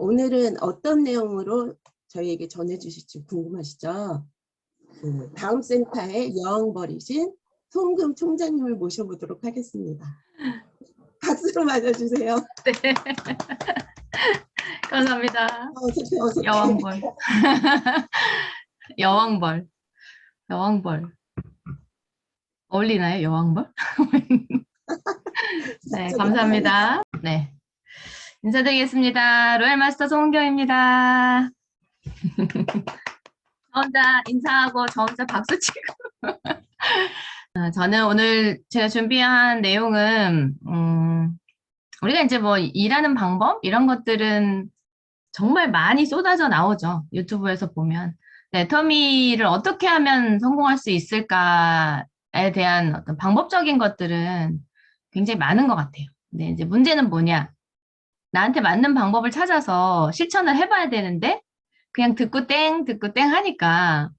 오늘은 어떤 내용으로 저희에게 전해주실지 궁금하시죠? 다음 센터에 여왕벌이신 송금 총장님을 모셔보도록 하겠습니다. 박수로 맞아주세요. 네. 감사합니다. 어색해. 여왕벌. 여왕벌. 여왕벌. 어울리나요, 여왕벌? 네, 감사합니다. 네. 인사드리겠습니다. 로얄 마스터 송은경입니다. 저 혼자 인사하고 저 혼자 박수 치고. 저는 오늘 제가 준비한 내용은, 우리가 이제 뭐 일하는 방법? 이런 것들은 정말 많이 쏟아져 나오죠. 유튜브에서 보면. 네, 터미를 어떻게 하면 성공할 수 있을까에 대한 어떤 방법적인 것들은 굉장히 많은 것 같아요. 근데 이제 문제는 뭐냐. 나한테 맞는 방법을 찾아서 실천을 해봐야 되는데 그냥 듣고 땡 하니까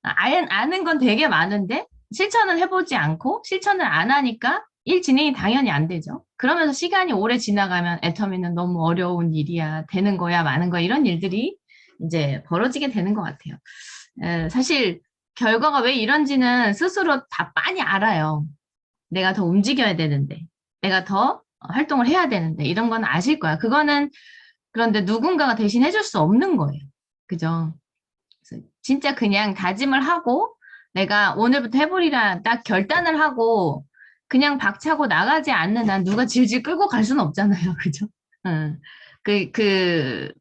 아는 건 되게 많은데 실천을 해보지 않고 실천을 안 하니까 일 진행이 당연히 안 되죠. 그러면서 시간이 오래 지나가면 애터미는 너무 어려운 일이야, 되는 거야, 마는 거야, 이런 일들이 이제 벌어지게 되는 것 같아요. 사실 결과가 왜 이런지는 스스로 다 빤히 알아요. 내가 더 움직여야 되는데, 내가 더 활동을 해야 되는데, 이런 건 아실 거야. 그거는 그런데 누군가가 대신 해줄 수 없는 거예요. 그죠? 그래서 진짜 그냥 다짐을 하고 내가 오늘부터 해보리라 딱 결단을 하고 그냥 박차고 나가지 않는 한 누가 질질 끌고 갈 수는 없잖아요. 그죠? 응.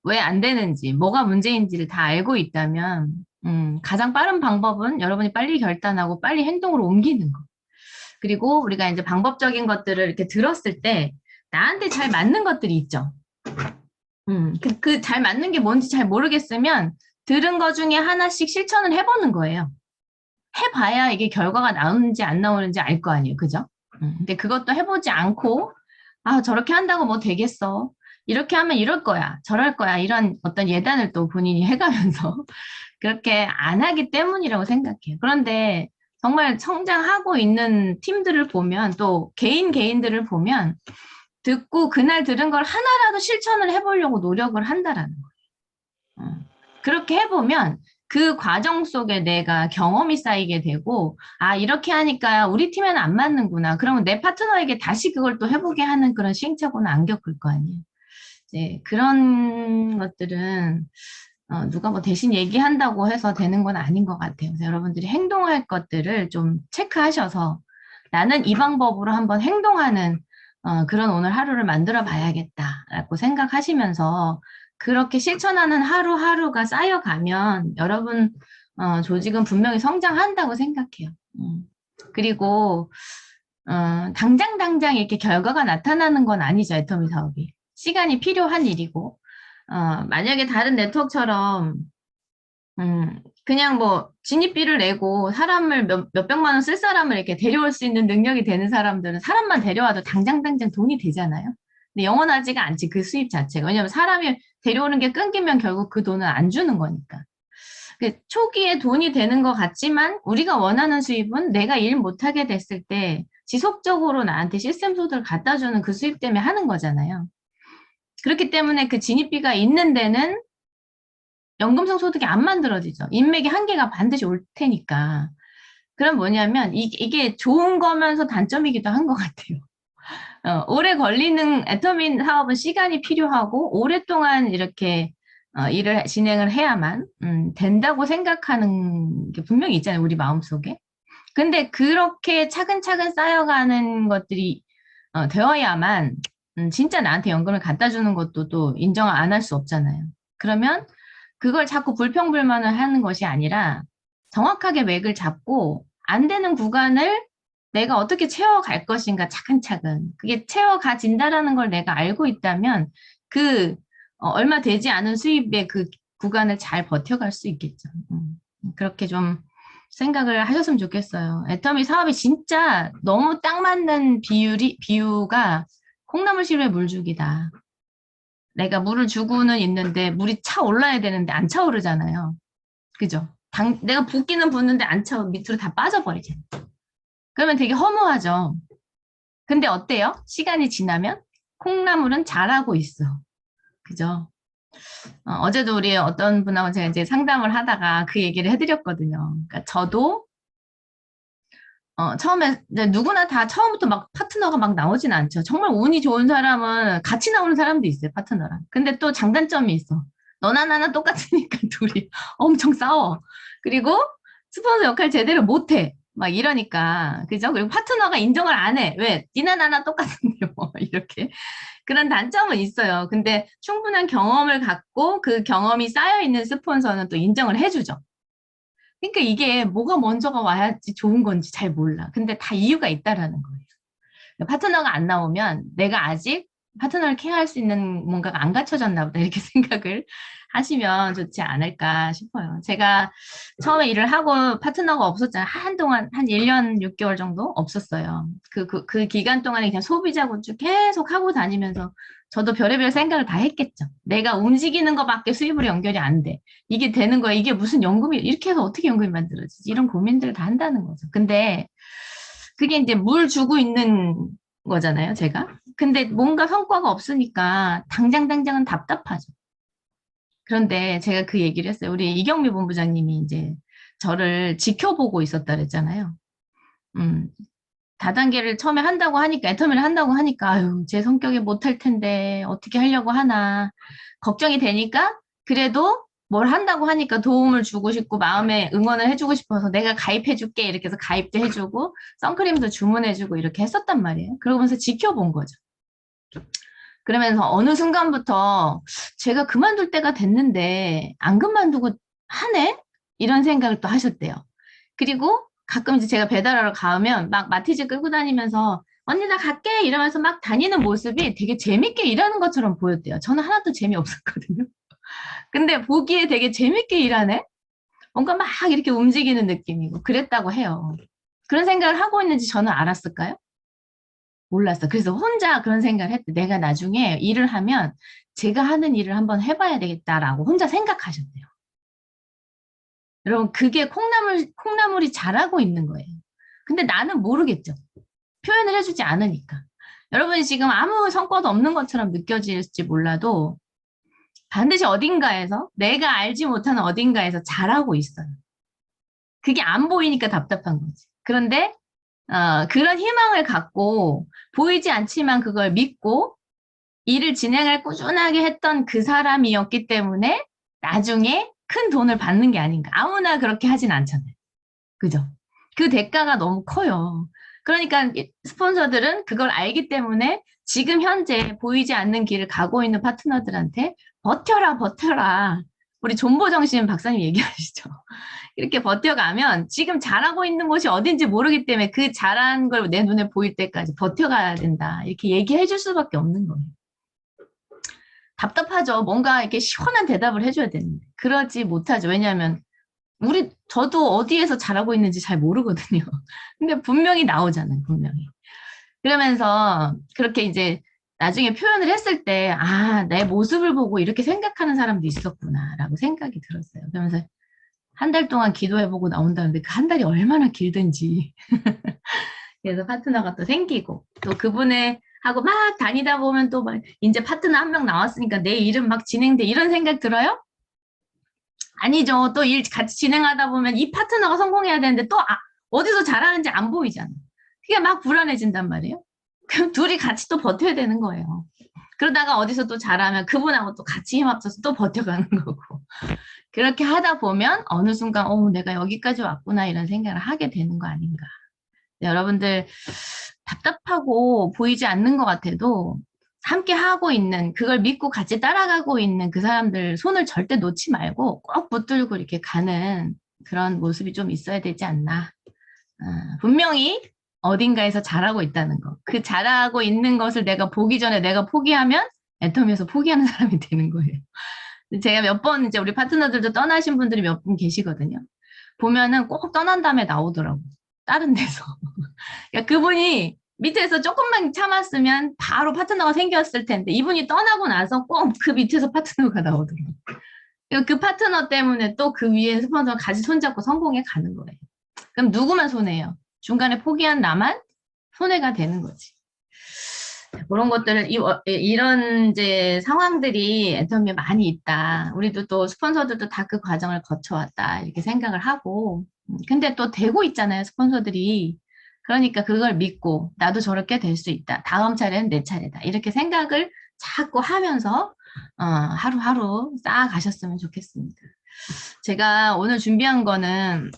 왜 안 되는지, 뭐가 문제인지를 다 알고 있다면, 가장 빠른 방법은 여러분이 빨리 결단하고 빨리 행동으로 옮기는 거. 그리고 우리가 이제 방법적인 것들을 이렇게 들었을 때, 나한테 잘 맞는 것들이 있죠. 잘 맞는 게 뭔지 잘 모르겠으면, 들은 거 중에 하나씩 실천을 해보는 거예요. 해봐야 이게 결과가 나오는지 안 나오는지 알 거 아니에요. 그죠? 근데 그것도 해보지 않고, 저렇게 한다고 뭐 되겠어. 이렇게 하면 이럴 거야. 저럴 거야. 이런 어떤 예단을 또 본인이 해가면서 그렇게 안 하기 때문이라고 생각해요. 그런데 정말 성장하고 있는 팀들을 보면 또 개인들을 보면 듣고 그날 들은 걸 하나라도 실천을 해보려고 노력을 한다라는 거예요. 그렇게 해보면 그 과정 속에 내가 경험이 쌓이게 되고, 이렇게 하니까 우리 팀에는 안 맞는구나. 그러면 내 파트너에게 다시 그걸 또 해보게 하는 그런 시행착오는 안 겪을 거 아니에요. 이제 그런 것들은 누가 뭐 대신 얘기한다고 해서 되는 건 아닌 것 같아요. 그래서 여러분들이 행동할 것들을 좀 체크하셔서 나는 이 방법으로 한번 행동하는 그런 오늘 하루를 만들어 봐야겠다라고 생각하시면서 그렇게 실천하는 하루하루가 쌓여가면 여러분 조직은 분명히 성장한다고 생각해요. 그리고 당장 이렇게 결과가 나타나는 건 아니죠. 애터미 사업이. 시간이 필요한 일이고 만약에 다른 네트워크처럼 그냥 뭐 진입비를 내고 사람을 몇백만 원 쓸 사람을 이렇게 데려올 수 있는 능력이 되는 사람들은 사람만 데려와도 당장 돈이 되잖아요. 근데 영원하지가 않지, 그 수입 자체가. 왜냐면 사람이 데려오는 게 끊기면 결국 그 돈을 안 주는 거니까. 초기에 돈이 되는 것 같지만 우리가 원하는 수입은 내가 일 못하게 됐을 때 지속적으로 나한테 시스템 소득을 갖다 주는 그 수입 때문에 하는 거잖아요. 그렇기 때문에 그 진입비가 있는 데는 연금성 소득이 안 만들어지죠. 인맥의 한계가 반드시 올 테니까. 그럼 뭐냐면 이게 좋은 거면서 단점이기도 한 것 같아요. 오래 걸리는 애터미 사업은 시간이 필요하고 오랫동안 이렇게 일을 진행을 해야만 된다고 생각하는 게 분명히 있잖아요. 우리 마음속에. 근데 그렇게 차근차근 쌓여가는 것들이 되어야만 진짜 나한테 연금을 갖다 주는 것도 또 인정 안 할 수 없잖아요. 그러면 그걸 자꾸 불평불만을 하는 것이 아니라 정확하게 맥을 잡고 안 되는 구간을 내가 어떻게 채워갈 것인가 차근차근. 그게 채워가진다라는 걸 내가 알고 있다면 얼마 되지 않은 수입의 그 구간을 잘 버텨갈 수 있겠죠. 그렇게 좀 생각을 하셨으면 좋겠어요. 애터미 사업이 진짜 너무 딱 맞는 비유가 콩나물 시루에 물주기다. 내가 물을 주고는 있는데 물이 차올라야 되는데 안 차오르잖아요. 그죠? 내가 붓기는 붓는데 안 차오 밑으로 다 빠져버리잖아요. 그러면 되게 허무하죠. 근데 어때요? 시간이 지나면 콩나물은 자라고 있어. 그죠? 어제도 우리 어떤 분하고 제가 이제 상담을 하다가 그 얘기를 해드렸거든요. 그러니까 저도 처음에 이제 누구나 다 처음부터 막 파트너가 막 나오진 않죠. 정말 운이 좋은 사람은 같이 나오는 사람도 있어요, 파트너랑. 근데 또 장단점이 있어. 너나 나나 똑같으니까 둘이 엄청 싸워. 그리고 스폰서 역할 제대로 못해. 막 이러니까. 그죠? 그리고 파트너가 인정을 안 해. 왜? 니나 나나 똑같은데 뭐 이렇게. 그런 단점은 있어요. 근데 충분한 경험을 갖고 그 경험이 쌓여있는 스폰서는 또 인정을 해주죠. 그러니까 이게 뭐가 먼저가 와야지 좋은 건지 잘 몰라. 근데 다 이유가 있다라는 거예요. 파트너가 안 나오면 내가 아직 파트너를 케어할 수 있는 뭔가가 안 갖춰졌나 보다 이렇게 생각을 하시면 좋지 않을까 싶어요. 제가 처음에 일을 하고 파트너가 없었잖아요. 한동안 한 1년 6개월 정도 없었어요. 그 기간 동안에 그냥 소비자 구축 계속 하고 다니면서 저도 별의별 생각을 다 했겠죠. 내가 움직이는 것밖에 수입으로 연결이 안 돼. 이게 되는 거야. 이게 무슨 연금이, 이렇게 해서 어떻게 연금이 만들어지지? 이런 고민들을 다 한다는 거죠. 근데 그게 이제 물 주고 있는 거잖아요, 제가. 근데 뭔가 성과가 없으니까 당장은 답답하죠. 그런데 제가 그 얘기를 했어요. 우리 이경미 본부장님이 이제 저를 지켜보고 있었다 그랬잖아요. 음, 다단계를 처음에 한다고 하니까, 애터미를 한다고 하니까, 아유, 제 성격이 못할 텐데, 어떻게 하려고 하나. 걱정이 되니까, 그래도 뭘 한다고 하니까 도움을 주고 싶고, 마음에 응원을 해주고 싶어서 내가 가입해줄게. 이렇게 해서 가입도 해주고, 선크림도 주문해주고, 이렇게 했었단 말이에요. 그러면서 지켜본 거죠. 그러면서 어느 순간부터 제가 그만둘 때가 됐는데, 안 그만두고 하네? 이런 생각을 또 하셨대요. 그리고 가끔 이제 제가 배달하러 가면 막 마티즈 끌고 다니면서 언니 나 갈게 이러면서 막 다니는 모습이 되게 재밌게 일하는 것처럼 보였대요. 저는 하나도 재미없었거든요. 근데 보기에 되게 재밌게 일하네? 뭔가 막 이렇게 움직이는 느낌이고 그랬다고 해요. 그런 생각을 하고 있는지 저는 알았을까요? 몰랐어. 그래서 혼자 그런 생각을 했대. 내가 나중에 일을 하면 제가 하는 일을 한번 해봐야 되겠다라고 혼자 생각하셨대요. 여러분, 그게 콩나물이 자라고 있는 거예요. 근데 나는 모르겠죠. 표현을 해주지 않으니까. 여러분이 지금 아무 성과도 없는 것처럼 느껴질지 몰라도 반드시 어딘가에서 내가 알지 못하는 어딘가에서 잘하고 있어요. 그게 안 보이니까 답답한 거지. 그런데 그런 희망을 갖고 보이지 않지만 그걸 믿고 일을 진행을 꾸준하게 했던 그 사람이었기 때문에 나중에 큰 돈을 받는 게 아닌가. 아무나 그렇게 하진 않잖아요. 그죠? 그 대가가 너무 커요. 그러니까 스폰서들은 그걸 알기 때문에 지금 현재 보이지 않는 길을 가고 있는 파트너들한테 버텨라, 버텨라. 우리 존버정신 박사님 얘기하시죠. 이렇게 버텨가면 지금 잘하고 있는 곳이 어딘지 모르기 때문에 그 잘한 걸 내 눈에 보일 때까지 버텨가야 된다. 이렇게 얘기해 줄 수밖에 없는 거예요. 답답하죠. 뭔가 이렇게 시원한 대답을 해줘야 되는데. 그러지 못하죠. 왜냐하면 저도 어디에서 잘하고 있는지 잘 모르거든요. 근데 분명히 나오잖아요, 분명히. 그러면서 그렇게 이제 나중에 표현을 했을 때, 내 모습을 보고 이렇게 생각하는 사람도 있었구나라고 생각이 들었어요. 그러면서 한 달 동안 기도해보고 나온다는데 그 한 달이 얼마나 길든지. 그래서 파트너가 또 생기고, 또 그분의 하고 막 다니다 보면 또 막 이제 파트너 한 명 나왔으니까 내 이름 막 진행돼. 이런 생각 들어요? 아니죠. 또 일 같이 진행하다 보면 이 파트너가 성공해야 되는데 또 어디서 잘하는지 안 보이잖아. 그게 막 불안해진단 말이에요. 그럼 둘이 같이 또 버텨야 되는 거예요. 그러다가 어디서 또 잘하면 그분하고 또 같이 힘 합쳐서 또 버텨가는 거고. 그렇게 하다 보면 어느 순간 내가 여기까지 왔구나 이런 생각을 하게 되는 거 아닌가. 여러분들 답답하고 보이지 않는 것 같아도 함께 하고 있는 그걸 믿고 같이 따라가고 있는 그 사람들 손을 절대 놓지 말고 꼭 붙들고 이렇게 가는 그런 모습이 좀 있어야 되지 않나. 분명히 어딘가에서 잘하고 있다는 거. 그 잘하고 있는 것을 내가 보기 전에 내가 포기하면 애터미에서 포기하는 사람이 되는 거예요. 제가 몇 번 이제 우리 파트너들도 떠나신 분들이 몇 분 계시거든요. 보면은 꼭 떠난 다음에 나오더라고. 다른 데서. 그러니까 그분이 밑에서 조금만 참았으면 바로 파트너가 생겼을 텐데 이분이 떠나고 나서 꼭 그 밑에서 파트너가 나오더라고요. 그 파트너 때문에 또 그 위에 스폰서가 같이 손잡고 성공해 가는 거예요. 그럼 누구만 손해요? 중간에 포기한 나만 손해가 되는 거지. 그런 것들을 이런 이제 상황들이 애터미에 많이 있다. 우리도 또 스폰서들도 다 그 과정을 거쳐왔다. 이렇게 생각을 하고. 근데 또 되고 있잖아요. 스폰서들이. 그러니까 그걸 믿고 나도 저렇게 될 수 있다. 다음 차례는 내 차례다. 이렇게 생각을 자꾸 하면서 하루하루 쌓아가셨으면 좋겠습니다. 제가 오늘 준비한 거는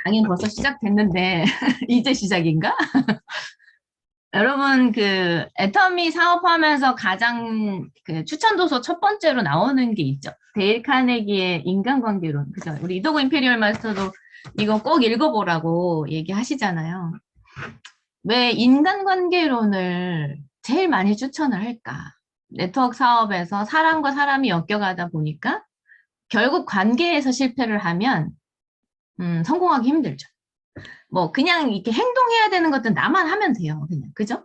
강의는 벌써 시작됐는데 이제 시작인가? 여러분 그 애터미 사업하면서 가장 그 추천 도서 첫 번째로 나오는 게 있죠. 데일 카네기의 인간관계론. 그죠? 우리 이도구 임페리얼 마스터도 이거 꼭 읽어보라고 얘기하시잖아요. 왜 인간관계론을 제일 많이 추천을 할까? 네트워크 사업에서 사람과 사람이 엮여가다 보니까 결국 관계에서 실패를 하면 성공하기 힘들죠. 뭐 그냥 이렇게 행동해야 되는 것도 나만 하면 돼요. 그냥 그죠?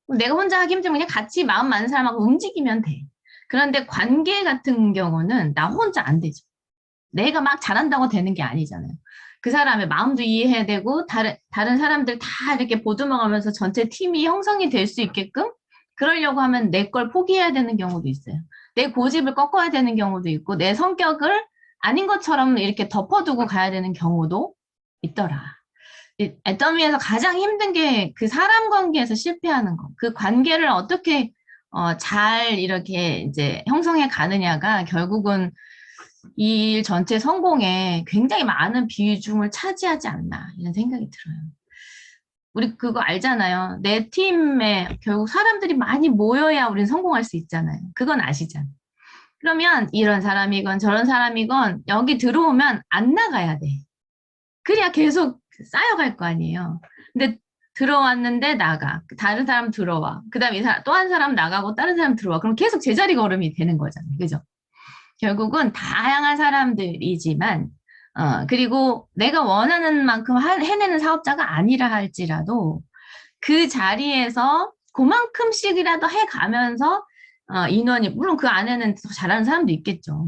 내가 혼자 하기 힘들면 그냥 같이 마음 맞는 사람하고 움직이면 돼. 그런데 관계 같은 경우는 나 혼자 안 되죠. 내가 막 잘한다고 되는 게 아니잖아요. 그 사람의 마음도 이해해야 되고 다른 사람들 다 이렇게 보듬어가면서 전체 팀이 형성이 될 수 있게끔 그러려고 하면 내 걸 포기해야 되는 경우도 있어요. 내 고집을 꺾어야 되는 경우도 있고 내 성격을 아닌 것처럼 이렇게 덮어두고 가야 되는 경우도 있더라. 애터미에서 가장 힘든 게 그 사람 관계에서 실패하는 거. 그 관계를 어떻게 잘 이렇게 이제 형성해 가느냐가 결국은 이 일 전체 성공에 굉장히 많은 비중을 차지하지 않나 이런 생각이 들어요. 우리 그거 알잖아요. 내 팀에 결국 사람들이 많이 모여야 우리는 성공할 수 있잖아요. 그건 아시잖아요. 그러면 이런 사람이건 저런 사람이건 여기 들어오면 안 나가야 돼. 그래야 계속 쌓여갈 거 아니에요. 근데 들어왔는데 나가. 다른 사람 들어와. 그 다음에 또 한 사람 나가고 다른 사람 들어와. 그럼 계속 제자리 걸음이 되는 거잖아요. 그죠? 결국은 다양한 사람들이지만, 그리고 내가 원하는 만큼 해내는 사업자가 아니라 할지라도 그 자리에서 그만큼씩이라도 해가면서 인원이, 물론 그 안에는 더 잘하는 사람도 있겠죠.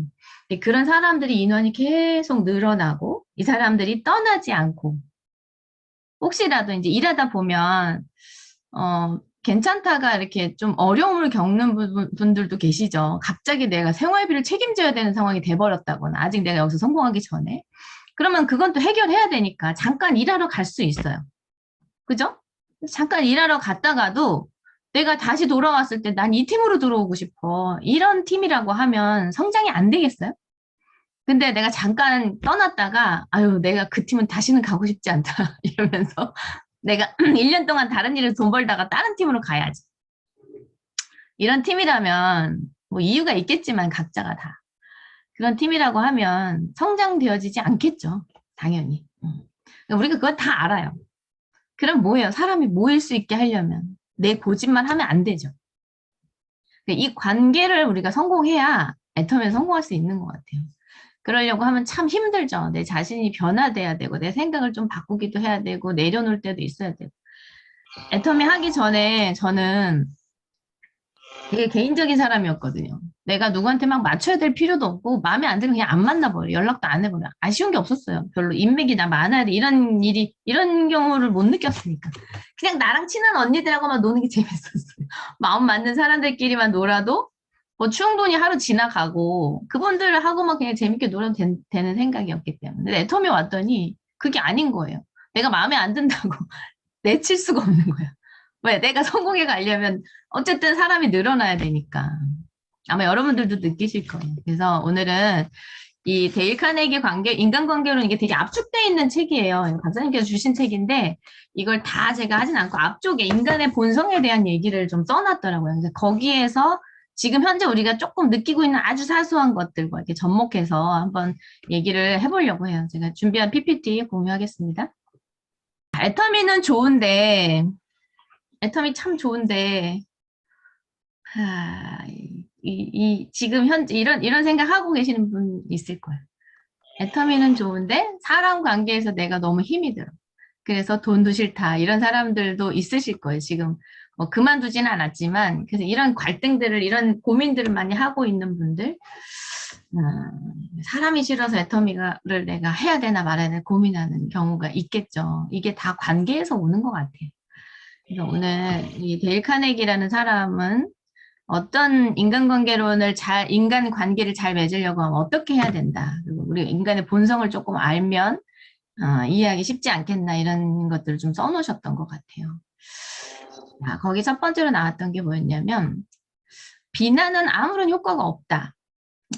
그런 사람들이 인원이 계속 늘어나고 이 사람들이 떠나지 않고 혹시라도 이제 일하다 보면 괜찮다가 이렇게 좀 어려움을 겪는 분들도 계시죠. 갑자기 내가 생활비를 책임져야 되는 상황이 돼버렸다거나 아직 내가 여기서 성공하기 전에 그러면 그건 또 해결해야 되니까 잠깐 일하러 갈 수 있어요. 그죠? 잠깐 일하러 갔다가도 내가 다시 돌아왔을 때 난 이 팀으로 들어오고 싶어. 이런 팀이라고 하면 성장이 안 되겠어요? 근데 내가 잠깐 떠났다가 아유 내가 그 팀은 다시는 가고 싶지 않다 이러면서 내가 1년 동안 다른 일을 돈 벌다가 다른 팀으로 가야지. 이런 팀이라면 뭐 이유가 있겠지만 각자가 다. 그런 팀이라고 하면 성장되어지지 않겠죠. 당연히. 우리가 그걸 다 알아요. 그럼 뭐예요? 사람이 모일 수 있게 하려면 내 고집만 하면 안 되죠. 이 관계를 우리가 성공해야 애터미에 성공할 수 있는 것 같아요. 그러려고 하면 참 힘들죠. 내 자신이 변화돼야 되고 내 생각을 좀 바꾸기도 해야 되고 내려놓을 때도 있어야 되고. 애터미 하기 전에 저는 되게 개인적인 사람이었거든요. 내가 누구한테 막 맞춰야 될 필요도 없고 마음에 안 들면 그냥 안 만나버려. 연락도 안 해버려. 아쉬운 게 없었어요. 별로 인맥이 나 많아야 돼. 이런 일이 이런 경우를 못 느꼈으니까. 그냥 나랑 친한 언니들하고만 노는 게 재밌었어요. 마음 맞는 사람들끼리만 놀아도 뭐 추운 돈이 하루 지나가고 그분들하고만 그냥 재밌게 놀아도 되는 생각이었기 때문에. 근데 애터미 왔더니 그게 아닌 거예요. 내가 마음에 안 든다고 내칠 수가 없는 거야. 왜? 내가 성공해 가려면 어쨌든 사람이 늘어나야 되니까. 아마 여러분들도 느끼실 거예요. 그래서 오늘은 이 데일 카네기 인간관계론 이게 되게 압축되어 있는 책이에요. 박사님께서 주신 책인데 이걸 다 제가 하진 않고 앞쪽에 인간의 본성에 대한 얘기를 좀 써놨더라고요. 그래서 거기에서 지금 현재 우리가 조금 느끼고 있는 아주 사소한 것들과 이렇게 접목해서 한번 얘기를 해보려고 해요. 제가 준비한 PPT 공유하겠습니다. 애터미는 좋은데 애터미 참 좋은데 지금 현재 이런 생각하고 계시는 분 있을 거예요. 애터미는 좋은데 사람 관계에서 내가 너무 힘이 들어. 그래서 돈도 싫다. 이런 사람들도 있으실 거예요. 지금 뭐 그만두지는 않았지만 그래서 이런 갈등들을 이런 고민들을 많이 하고 있는 분들 사람이 싫어서 애터미를 내가 해야 되나 말아야 되나 고민하는 경우가 있겠죠. 이게 다 관계에서 오는 것 같아요. 그래서 오늘 이 데일 카네기라는 사람은 어떤 인간 관계를 잘 맺으려고 하면 어떻게 해야 된다. 그리고 우리 인간의 본성을 조금 알면 이해하기 쉽지 않겠나 이런 것들을 좀 써놓으셨던 것 같아요. 자, 거기 첫 번째로 나왔던 게 뭐였냐면 비난은 아무런 효과가 없다.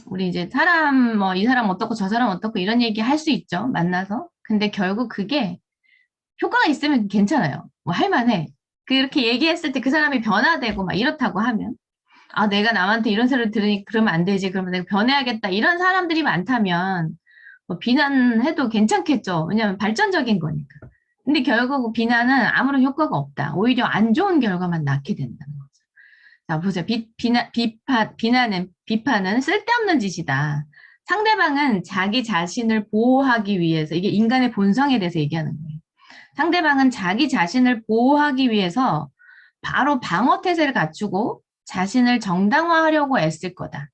우리 이제 뭐 이 사람 어떻고 저 사람 어떻고 이런 얘기 할 수 있죠. 만나서. 근데 결국 그게 효과가 있으면 괜찮아요. 뭐 할만해. 그렇게 얘기했을 때 그 사람이 변화되고 막 이렇다고 하면 내가 남한테 이런 소리를 들으니 그러면 안 되지. 그러면 내가 변해야겠다. 이런 사람들이 많다면 뭐 비난해도 괜찮겠죠. 왜냐하면 발전적인 거니까. 근데 결국 비난은 아무런 효과가 없다. 오히려 안 좋은 결과만 낳게 된다는 거죠. 자, 보세요. 비판은 쓸데없는 짓이다. 상대방은 자기 자신을 보호하기 위해서, 이게 인간의 본성에 대해서 얘기하는 거예요. 상대방은 자기 자신을 보호하기 위해서 바로 방어 태세를 갖추고 자신을 정당화하려고 애쓸 거다.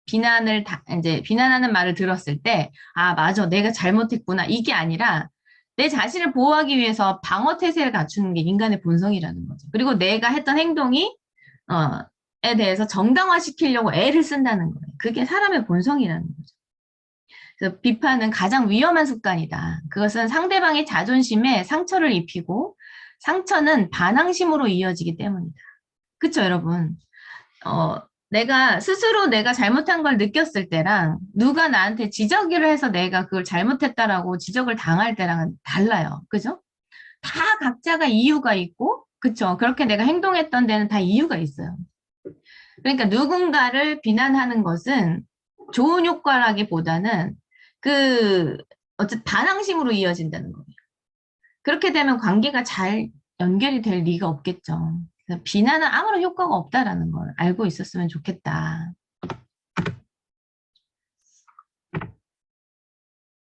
비난하는 말을 들었을 때, 맞아, 내가 잘못했구나. 이게 아니라 내 자신을 보호하기 위해서 방어 태세를 갖추는 게 인간의 본성이라는 거죠. 그리고 내가 했던 행동이, 에 대해서 정당화시키려고 애를 쓴다는 거예요. 그게 사람의 본성이라는 거죠. 그래서 비판은 가장 위험한 습관이다. 그것은 상대방의 자존심에 상처를 입히고 상처는 반항심으로 이어지기 때문이다. 그쵸, 여러분? 내가 스스로 내가 잘못한 걸 느꼈을 때랑 누가 나한테 지적을 해서 내가 그걸 잘못했다라고 지적을 당할 때랑은 달라요. 그죠? 다 각자가 이유가 있고, 그쵸? 그렇게 내가 행동했던 데는 다 이유가 있어요. 그러니까 누군가를 비난하는 것은 좋은 효과라기보다는 어쨌든 반항심으로 이어진다는 거예요. 그렇게 되면 관계가 잘 연결이 될 리가 없겠죠. 그래서 비난은 아무런 효과가 없다라는 걸 알고 있었으면 좋겠다.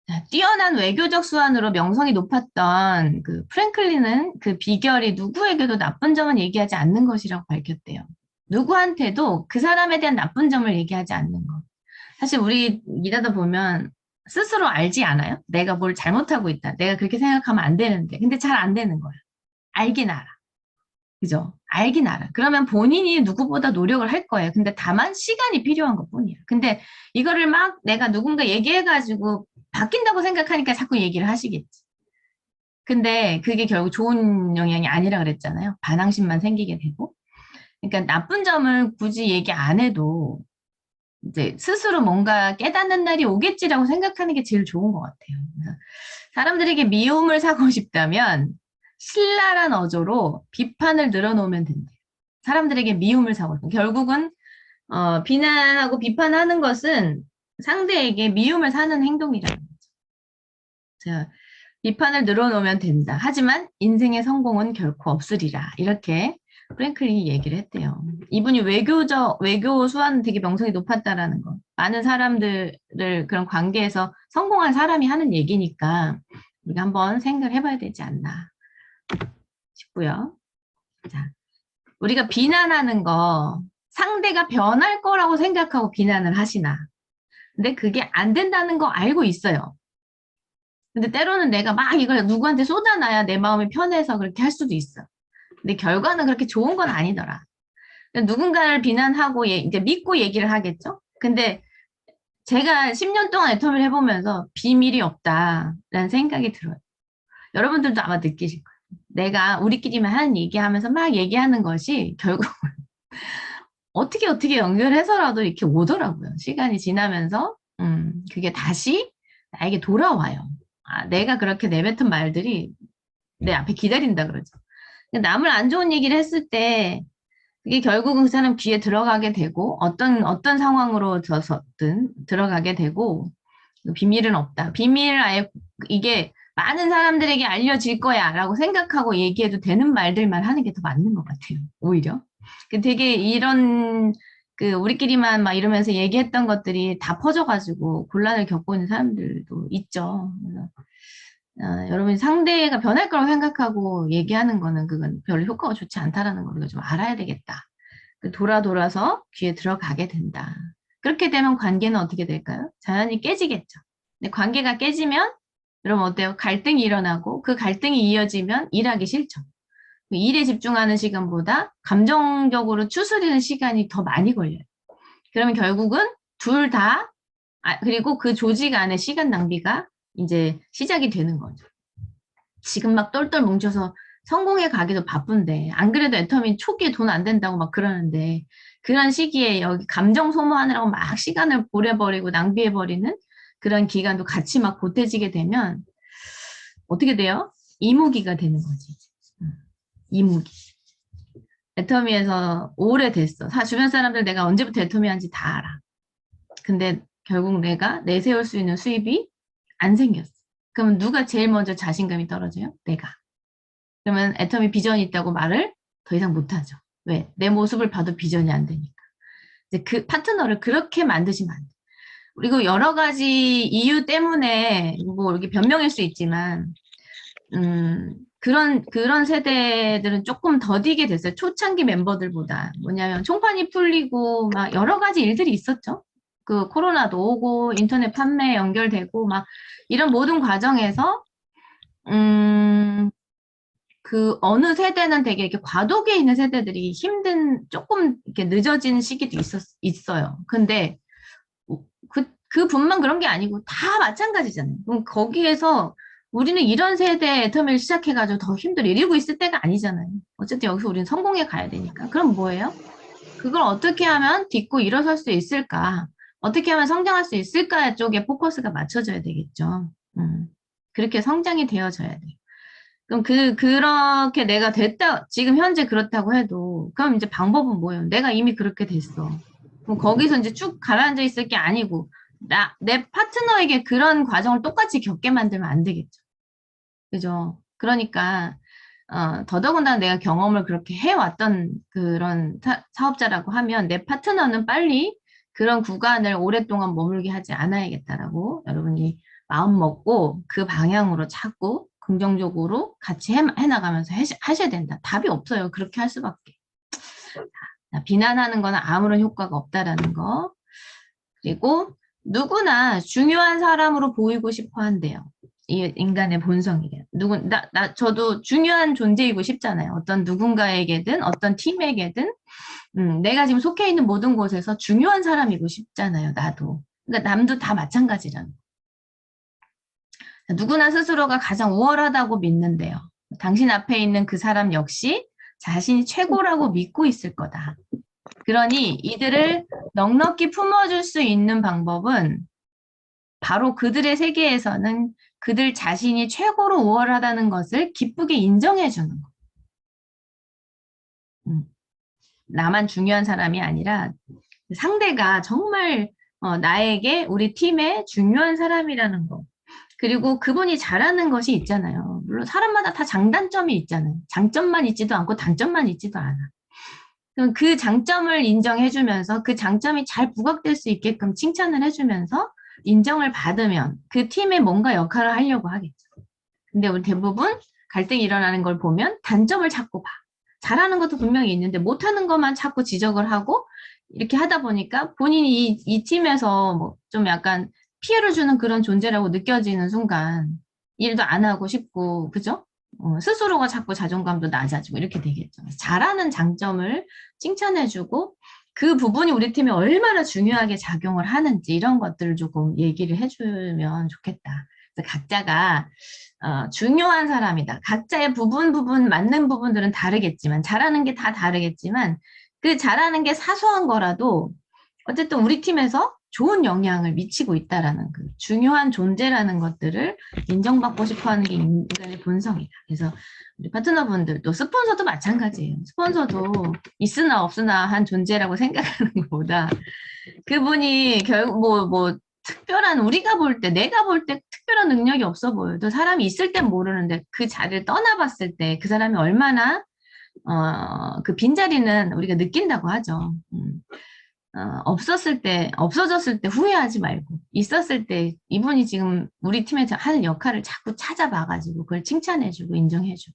자, 뛰어난 외교적 수완으로 명성이 높았던 그 프랭클린은 그 비결이 누구에게도 나쁜 점은 얘기하지 않는 것이라고 밝혔대요. 누구한테도 그 사람에 대한 나쁜 점을 얘기하지 않는 것. 사실 우리 일하다 보면 스스로 알지 않아요? 내가 뭘 잘못하고 있다. 내가 그렇게 생각하면 안 되는데. 근데 잘 안 되는 거야. 알긴 알아. 그죠? 알긴 알아. 그러면 본인이 누구보다 노력을 할 거예요. 근데 다만 시간이 필요한 것 뿐이야. 근데 이거를 막 내가 누군가 얘기해가지고 바뀐다고 생각하니까 자꾸 얘기를 하시겠지. 근데 그게 결국 좋은 영향이 아니라 그랬잖아요. 반항심만 생기게 되고. 그러니까 나쁜 점을 굳이 얘기 안 해도 이제 스스로 뭔가 깨닫는 날이 오겠지라고 생각하는 게 제일 좋은 것 같아요. 사람들에게 미움을 사고 싶다면 신랄한 어조로 비판을 늘어놓으면 된대요. 사람들에게 미움을 사고 싶다. 결국은 비난하고 비판하는 것은 상대에게 미움을 사는 행동이라는 거죠. 자, 비판을 늘어놓으면 된다. 하지만 인생의 성공은 결코 없으리라. 이렇게 프랭클린이 얘기를 했대요. 이분이 외교 수완은 되게 명성이 높았다라는 거. 많은 사람들을 그런 관계에서 성공한 사람이 하는 얘기니까 우리가 한번 생각을 해봐야 되지 않나 싶고요. 자, 우리가 비난하는 거 상대가 변할 거라고 생각하고 비난을 하시나. 근데 그게 안 된다는 거 알고 있어요. 근데 때로는 내가 막 이걸 누구한테 쏟아놔야 내 마음이 편해서 그렇게 할 수도 있어. 근데 결과는 그렇게 좋은 건 아니더라. 누군가를 비난하고 이제 믿고 얘기를 하겠죠? 근데 제가 10년 동안 애터미를 해보면서 비밀이 없다라는 생각이 들어요. 여러분들도 아마 느끼실 거예요. 내가 우리끼리만 하는 얘기하면서 막 얘기하는 것이 결국 어떻게 연결해서라도 이렇게 오더라고요. 시간이 지나면서 그게 다시 나에게 돌아와요. 내가 그렇게 내뱉은 말들이 내 앞에 기다린다 그러죠. 남을 안 좋은 얘기를 했을 때 그게 결국은 그 사람 귀에 들어가게 되고 어떤 상황으로 져서든 들어가게 되고 비밀은 없다. 비밀을 아예 이게 많은 사람들에게 알려질 거야 라고 생각하고 얘기해도 되는 말들만 하는 게 더 맞는 것 같아요. 오히려. 되게 이런 우리끼리만 막 이러면서 얘기했던 것들이 다 퍼져가지고 곤란을 겪고 있는 사람들도 있죠. 그래서 여러분이 상대가 변할 거라고 생각하고 얘기하는 거는 그건 별로 효과가 좋지 않다라는 걸 우리가 좀 알아야 되겠다. 돌아서 귀에 들어가게 된다. 그렇게 되면 관계는 어떻게 될까요? 자연히 깨지겠죠. 근데 관계가 깨지면 여러분 어때요? 갈등이 일어나고 그 갈등이 이어지면 일하기 싫죠. 그 일에 집중하는 시간보다 감정적으로 추스리는 시간이 더 많이 걸려요. 그러면 결국은 둘 다, 그리고 그 조직 안에 시간 낭비가 이제 시작이 되는 거죠. 지금 막 똘똘 뭉쳐서 성공에 가기도 바쁜데, 안 그래도 애터미 초기에 돈 안 된다고 막 그러는데, 그런 시기에 여기 감정 소모하느라고 막 시간을 보내버리고 낭비해버리는 그런 기간도 같이 막 보태지게 되면, 어떻게 돼요? 이무기가 되는 거지. 이무기. 애터미에서 오래됐어. 주변 사람들 내가 언제부터 애터미 한지 다 알아. 근데 결국 내가 내세울 수 있는 수입이 안 생겼어. 그러면 누가 제일 먼저 자신감이 떨어져요? 내가. 그러면 애터미 비전이 있다고 말을 더 이상 못하죠. 왜? 내 모습을 봐도 비전이 안 되니까. 이제 그 파트너를 그렇게 만드시면 안 돼. 그리고 여러 가지 이유 때문에 뭐 이렇게 변명일 수 있지만 그런 세대들은 조금 더디게 됐어요. 초창기 멤버들보다. 뭐냐면 총판이 풀리고 막 여러 가지 일들이 있었죠. 그 코로나도 오고 인터넷 판매 연결되고 막 이런 모든 과정에서 그 어느 세대는 되게 이렇게 과도기에 있는 세대들이 힘든 조금 이렇게 늦어진 시기도 있어요. 근데 그 분만 그런 게 아니고 다 마찬가지잖아요. 그럼 거기에서 우리는 이런 세대에 애터미를 시작해가지고 더 힘들어. 이러고 있을 때가 아니잖아요. 어쨌든 여기서 우리는 성공해 가야 되니까. 그럼 뭐예요? 그걸 어떻게 하면 딛고 일어설 수 있을까? 어떻게 하면 성장할 수 있을까 쪽에 포커스가 맞춰져야 되겠죠. 그렇게 성장이 되어져야 돼요. 그럼 그렇게 내가 됐다, 지금 현재 그렇다고 해도, 그럼 이제 방법은 뭐예요? 내가 이미 그렇게 됐어. 그럼 거기서 이제 쭉 가라앉아 있을 게 아니고, 내 파트너에게 그런 과정을 똑같이 겪게 만들면 안 되겠죠. 그죠? 그러니까, 더더군다나 내가 경험을 그렇게 해왔던 그런 사업자라고 하면 내 파트너는 빨리 그런 구간을 오랫동안 머물게 하지 않아야겠다라고 여러분이 마음 먹고 그 방향으로 자꾸 긍정적으로 같이 해나가면서 하셔야 된다. 답이 없어요. 그렇게 할 수밖에. 비난하는 거는 아무런 효과가 없다라는 거. 그리고 누구나 중요한 사람으로 보이고 싶어 한대요. 이 인간의 본성이래요. 저도 중요한 존재이고 싶잖아요. 어떤 누군가에게든 어떤 팀에게든 내가 지금 속해 있는 모든 곳에서 중요한 사람이고 싶잖아요. 나도. 그러니까 남도 다 마찬가지라는 거. 누구나 스스로가 가장 우월하다고 믿는데요. 당신 앞에 있는 그 사람 역시 자신이 최고라고 믿고 있을 거다. 그러니 이들을 넉넉히 품어줄 수 있는 방법은 바로 그들의 세계에서는 그들 자신이 최고로 우월하다는 것을 기쁘게 인정해 주는 거. 나만 중요한 사람이 아니라 상대가 정말 나에게 우리 팀의 중요한 사람이라는 거. 그리고 그분이 잘하는 것이 있잖아요. 물론 사람마다 다 장단점이 있잖아요. 장점만 있지도 않고 단점만 있지도 않아. 그럼 그 장점을 인정해주면서 그 장점이 잘 부각될 수 있게끔 칭찬을 해주면서 인정을 받으면 그 팀에 뭔가 역할을 하려고 하겠죠. 근데 우리 대부분 갈등이 일어나는 걸 보면 단점을 자꾸 봐. 잘하는 것도 분명히 있는데 못하는 것만 자꾸 지적을 하고 이렇게 하다 보니까 본인이 이 팀에서 뭐 좀 약간 피해를 주는 그런 존재라고 느껴지는 순간 일도 안 하고 싶고, 그죠? 스스로가 자꾸 자존감도 낮아지고 이렇게 되겠죠. 잘하는 장점을 칭찬해주고 그 부분이 우리 팀에 얼마나 중요하게 작용을 하는지 이런 것들을 조금 얘기를 해주면 좋겠다. 그래서 각자가 중요한 사람이다. 각자의 부분 맞는 부분들은 다르겠지만 잘하는 게 다 다르겠지만 그 잘하는 게 사소한 거라도 어쨌든 우리 팀에서 좋은 영향을 미치고 있다라는 그 중요한 존재라는 것들을 인정받고 싶어하는 게 인간의 본성이다. 그래서 우리 파트너분들도 스폰서도 마찬가지예요. 스폰서도 있으나 없으나 한 존재라고 생각하는 것보다 그분이 결국 뭐 특별한 우리가 볼 때 내가 볼 때 특별한 능력이 없어 보여도 사람이 있을 땐 모르는데 그 자리를 떠나봤을 때 그 사람이 얼마나 그 빈자리는 우리가 느낀다고 하죠. 없어졌을 때 후회하지 말고, 있었을 때 이분이 지금 우리 팀에서 하는 역할을 자꾸 찾아봐가지고, 그걸 칭찬해주고, 인정해주고,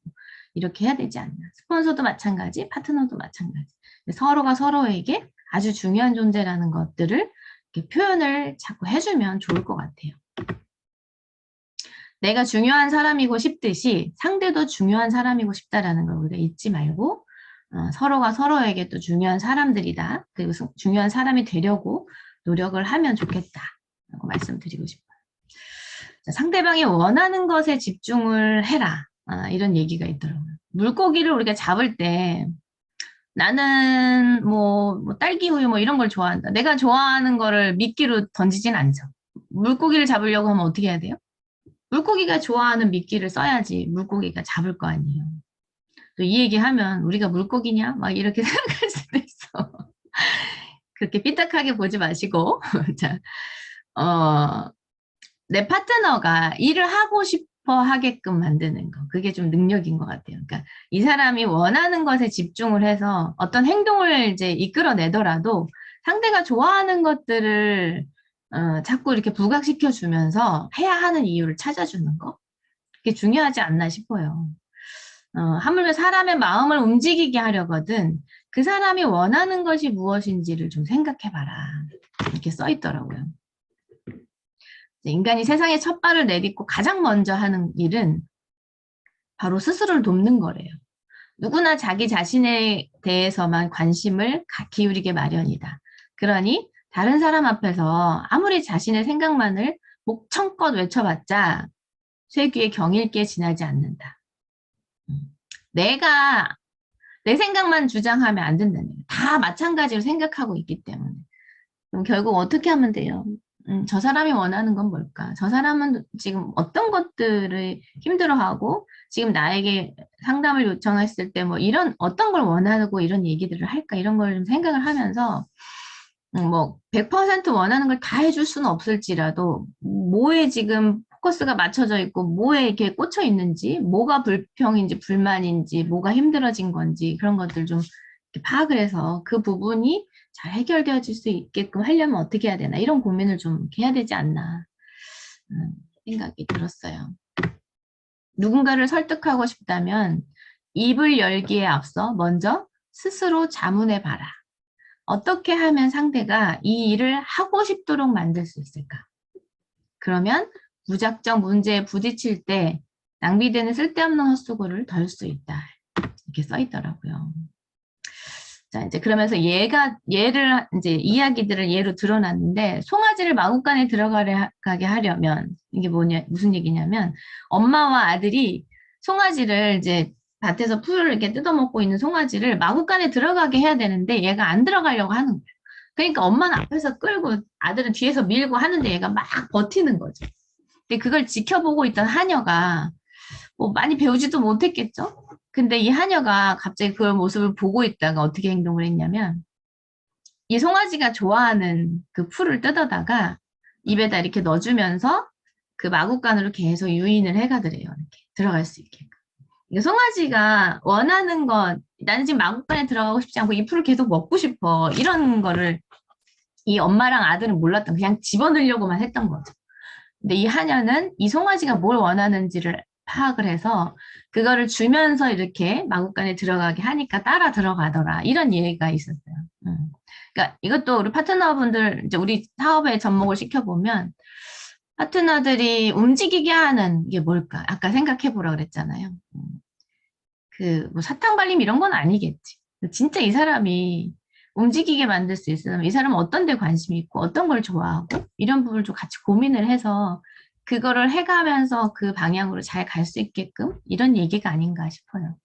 이렇게 해야 되지 않나. 스폰서도 마찬가지, 파트너도 마찬가지. 서로가 서로에게 아주 중요한 존재라는 것들을 이렇게 표현을 자꾸 해주면 좋을 것 같아요. 내가 중요한 사람이고 싶듯이 상대도 중요한 사람이고 싶다라는 걸 우리가 잊지 말고 서로가 서로에게 또 중요한 사람들이다. 그리고 중요한 사람이 되려고 노력을 하면 좋겠다라고 말씀드리고 싶어요. 자, 상대방이 원하는 것에 집중을 해라. 이런 얘기가 있더라고요. 물고기를 우리가 잡을 때 나는 뭐 딸기 우유 뭐 이런 걸 좋아한다. 내가 좋아하는 거를 미끼로 던지진 않죠. 물고기를 잡으려고 하면 어떻게 해야 돼요? 물고기가 좋아하는 미끼를 써야지 물고기가 잡을 거 아니에요. 또 이 얘기하면 우리가 물고기냐? 막 이렇게 생각할 수도 있어. 그렇게 삐딱하게 보지 마시고 자, 내 파트너가 일을 하고 싶어 하게끔 만드는 거. 그게 좀 능력인 것 같아요. 그러니까 이 사람이 원하는 것에 집중을 해서 어떤 행동을 이제 이끌어내더라도 상대가 좋아하는 것들을 자꾸 이렇게 부각시켜 주면서 해야 하는 이유를 찾아주는 거. 그게 중요하지 않나 싶어요. 하물며 사람의 마음을 움직이게 하려거든 그 사람이 원하는 것이 무엇인지를 좀 생각해봐라. 이렇게 써 있더라고요. 인간이 세상에 첫 발을 내딛고 가장 먼저 하는 일은 바로 스스로를 돕는 거래요. 누구나 자기 자신에 대해서만 관심을 기울이게 마련이다. 그러니 다른 사람 앞에서 아무리 자신의 생각만을 목청껏 외쳐봤자 쇠귀에 경일게 지나지 않는다. 내가 내 생각만 주장하면 안 된다는 거예요. 다 마찬가지로 생각하고 있기 때문에. 그럼 결국 어떻게 하면 돼요? 저 사람이 원하는 건 뭘까? 저 사람은 지금 어떤 것들을 힘들어하고 지금 나에게 상담을 요청했을 때 뭐 이런 어떤 걸 원하고 이런 얘기들을 할까? 이런 걸 좀 생각을 하면서 뭐 100% 원하는 걸 다 해줄 수는 없을지라도 뭐에 지금 포커스가 맞춰져 있고 뭐에 이렇게 꽂혀 있는지 뭐가 불평인지 불만인지 뭐가 힘들어진 건지 그런 것들 좀 파악을 해서 그 부분이 잘 해결되어질 수 있게끔 하려면 어떻게 해야 되나 이런 고민을 좀 해야 되지 않나 생각이 들었어요. 누군가를 설득하고 싶다면 입을 열기에 앞서 먼저 스스로 자문해 봐라. 어떻게 하면 상대가 이 일을 하고 싶도록 만들 수 있을까? 그러면 무작정 문제에 부딪힐 때 낭비되는 쓸데없는 헛수고를 덜 수 있다. 이렇게 써 있더라고요. 자, 이제 그러면서 얘를 이제 이야기들을 예로 드러났는데 송아지를 마구간에 들어가게 하려면 이게 무슨 얘기냐면 엄마와 아들이 송아지를 이제 밭에서 풀을 이렇게 뜯어먹고 있는 송아지를 마구간에 들어가게 해야 되는데 얘가 안 들어가려고 하는 거예요. 그러니까 엄마는 앞에서 끌고 아들은 뒤에서 밀고 하는데 얘가 막 버티는 거죠. 근데 그걸 지켜보고 있던 하녀가 뭐 많이 배우지도 못했겠죠? 근데 이 하녀가 갑자기 그 모습을 보고 있다가 어떻게 행동을 했냐면 이 송아지가 좋아하는 그 풀을 뜯어다가 입에다 이렇게 넣어주면서 그 마구간으로 계속 유인을 해가더래요. 이렇게 들어갈 수 있게. 송아지가 원하는 것, 나는 지금 마구간에 들어가고 싶지 않고 이 풀을 계속 먹고 싶어. 이런 거를 이 엄마랑 아들은 몰랐던 그냥 집어넣으려고만 했던 거죠. 근데 이 하녀는 이 송아지가 뭘 원하는지를 파악을 해서 그거를 주면서 이렇게 마구간에 들어가게 하니까 따라 들어가더라. 이런 예가 있었어요. 그러니까 이것도 우리 파트너분들 이제 우리 사업에 접목을 시켜보면 파트너들이 움직이게 하는 게 뭘까? 아까 생각해 보라 그랬잖아요. 그 뭐 사탕 발림 이런 건 아니겠지. 진짜 이 사람이 움직이게 만들 수 있으면 이 사람은 어떤 데 관심이 있고 어떤 걸 좋아하고 이런 부분을 좀 같이 고민을 해서 그거를 해가면서 그 방향으로 잘 갈 수 있게끔 이런 얘기가 아닌가 싶어요.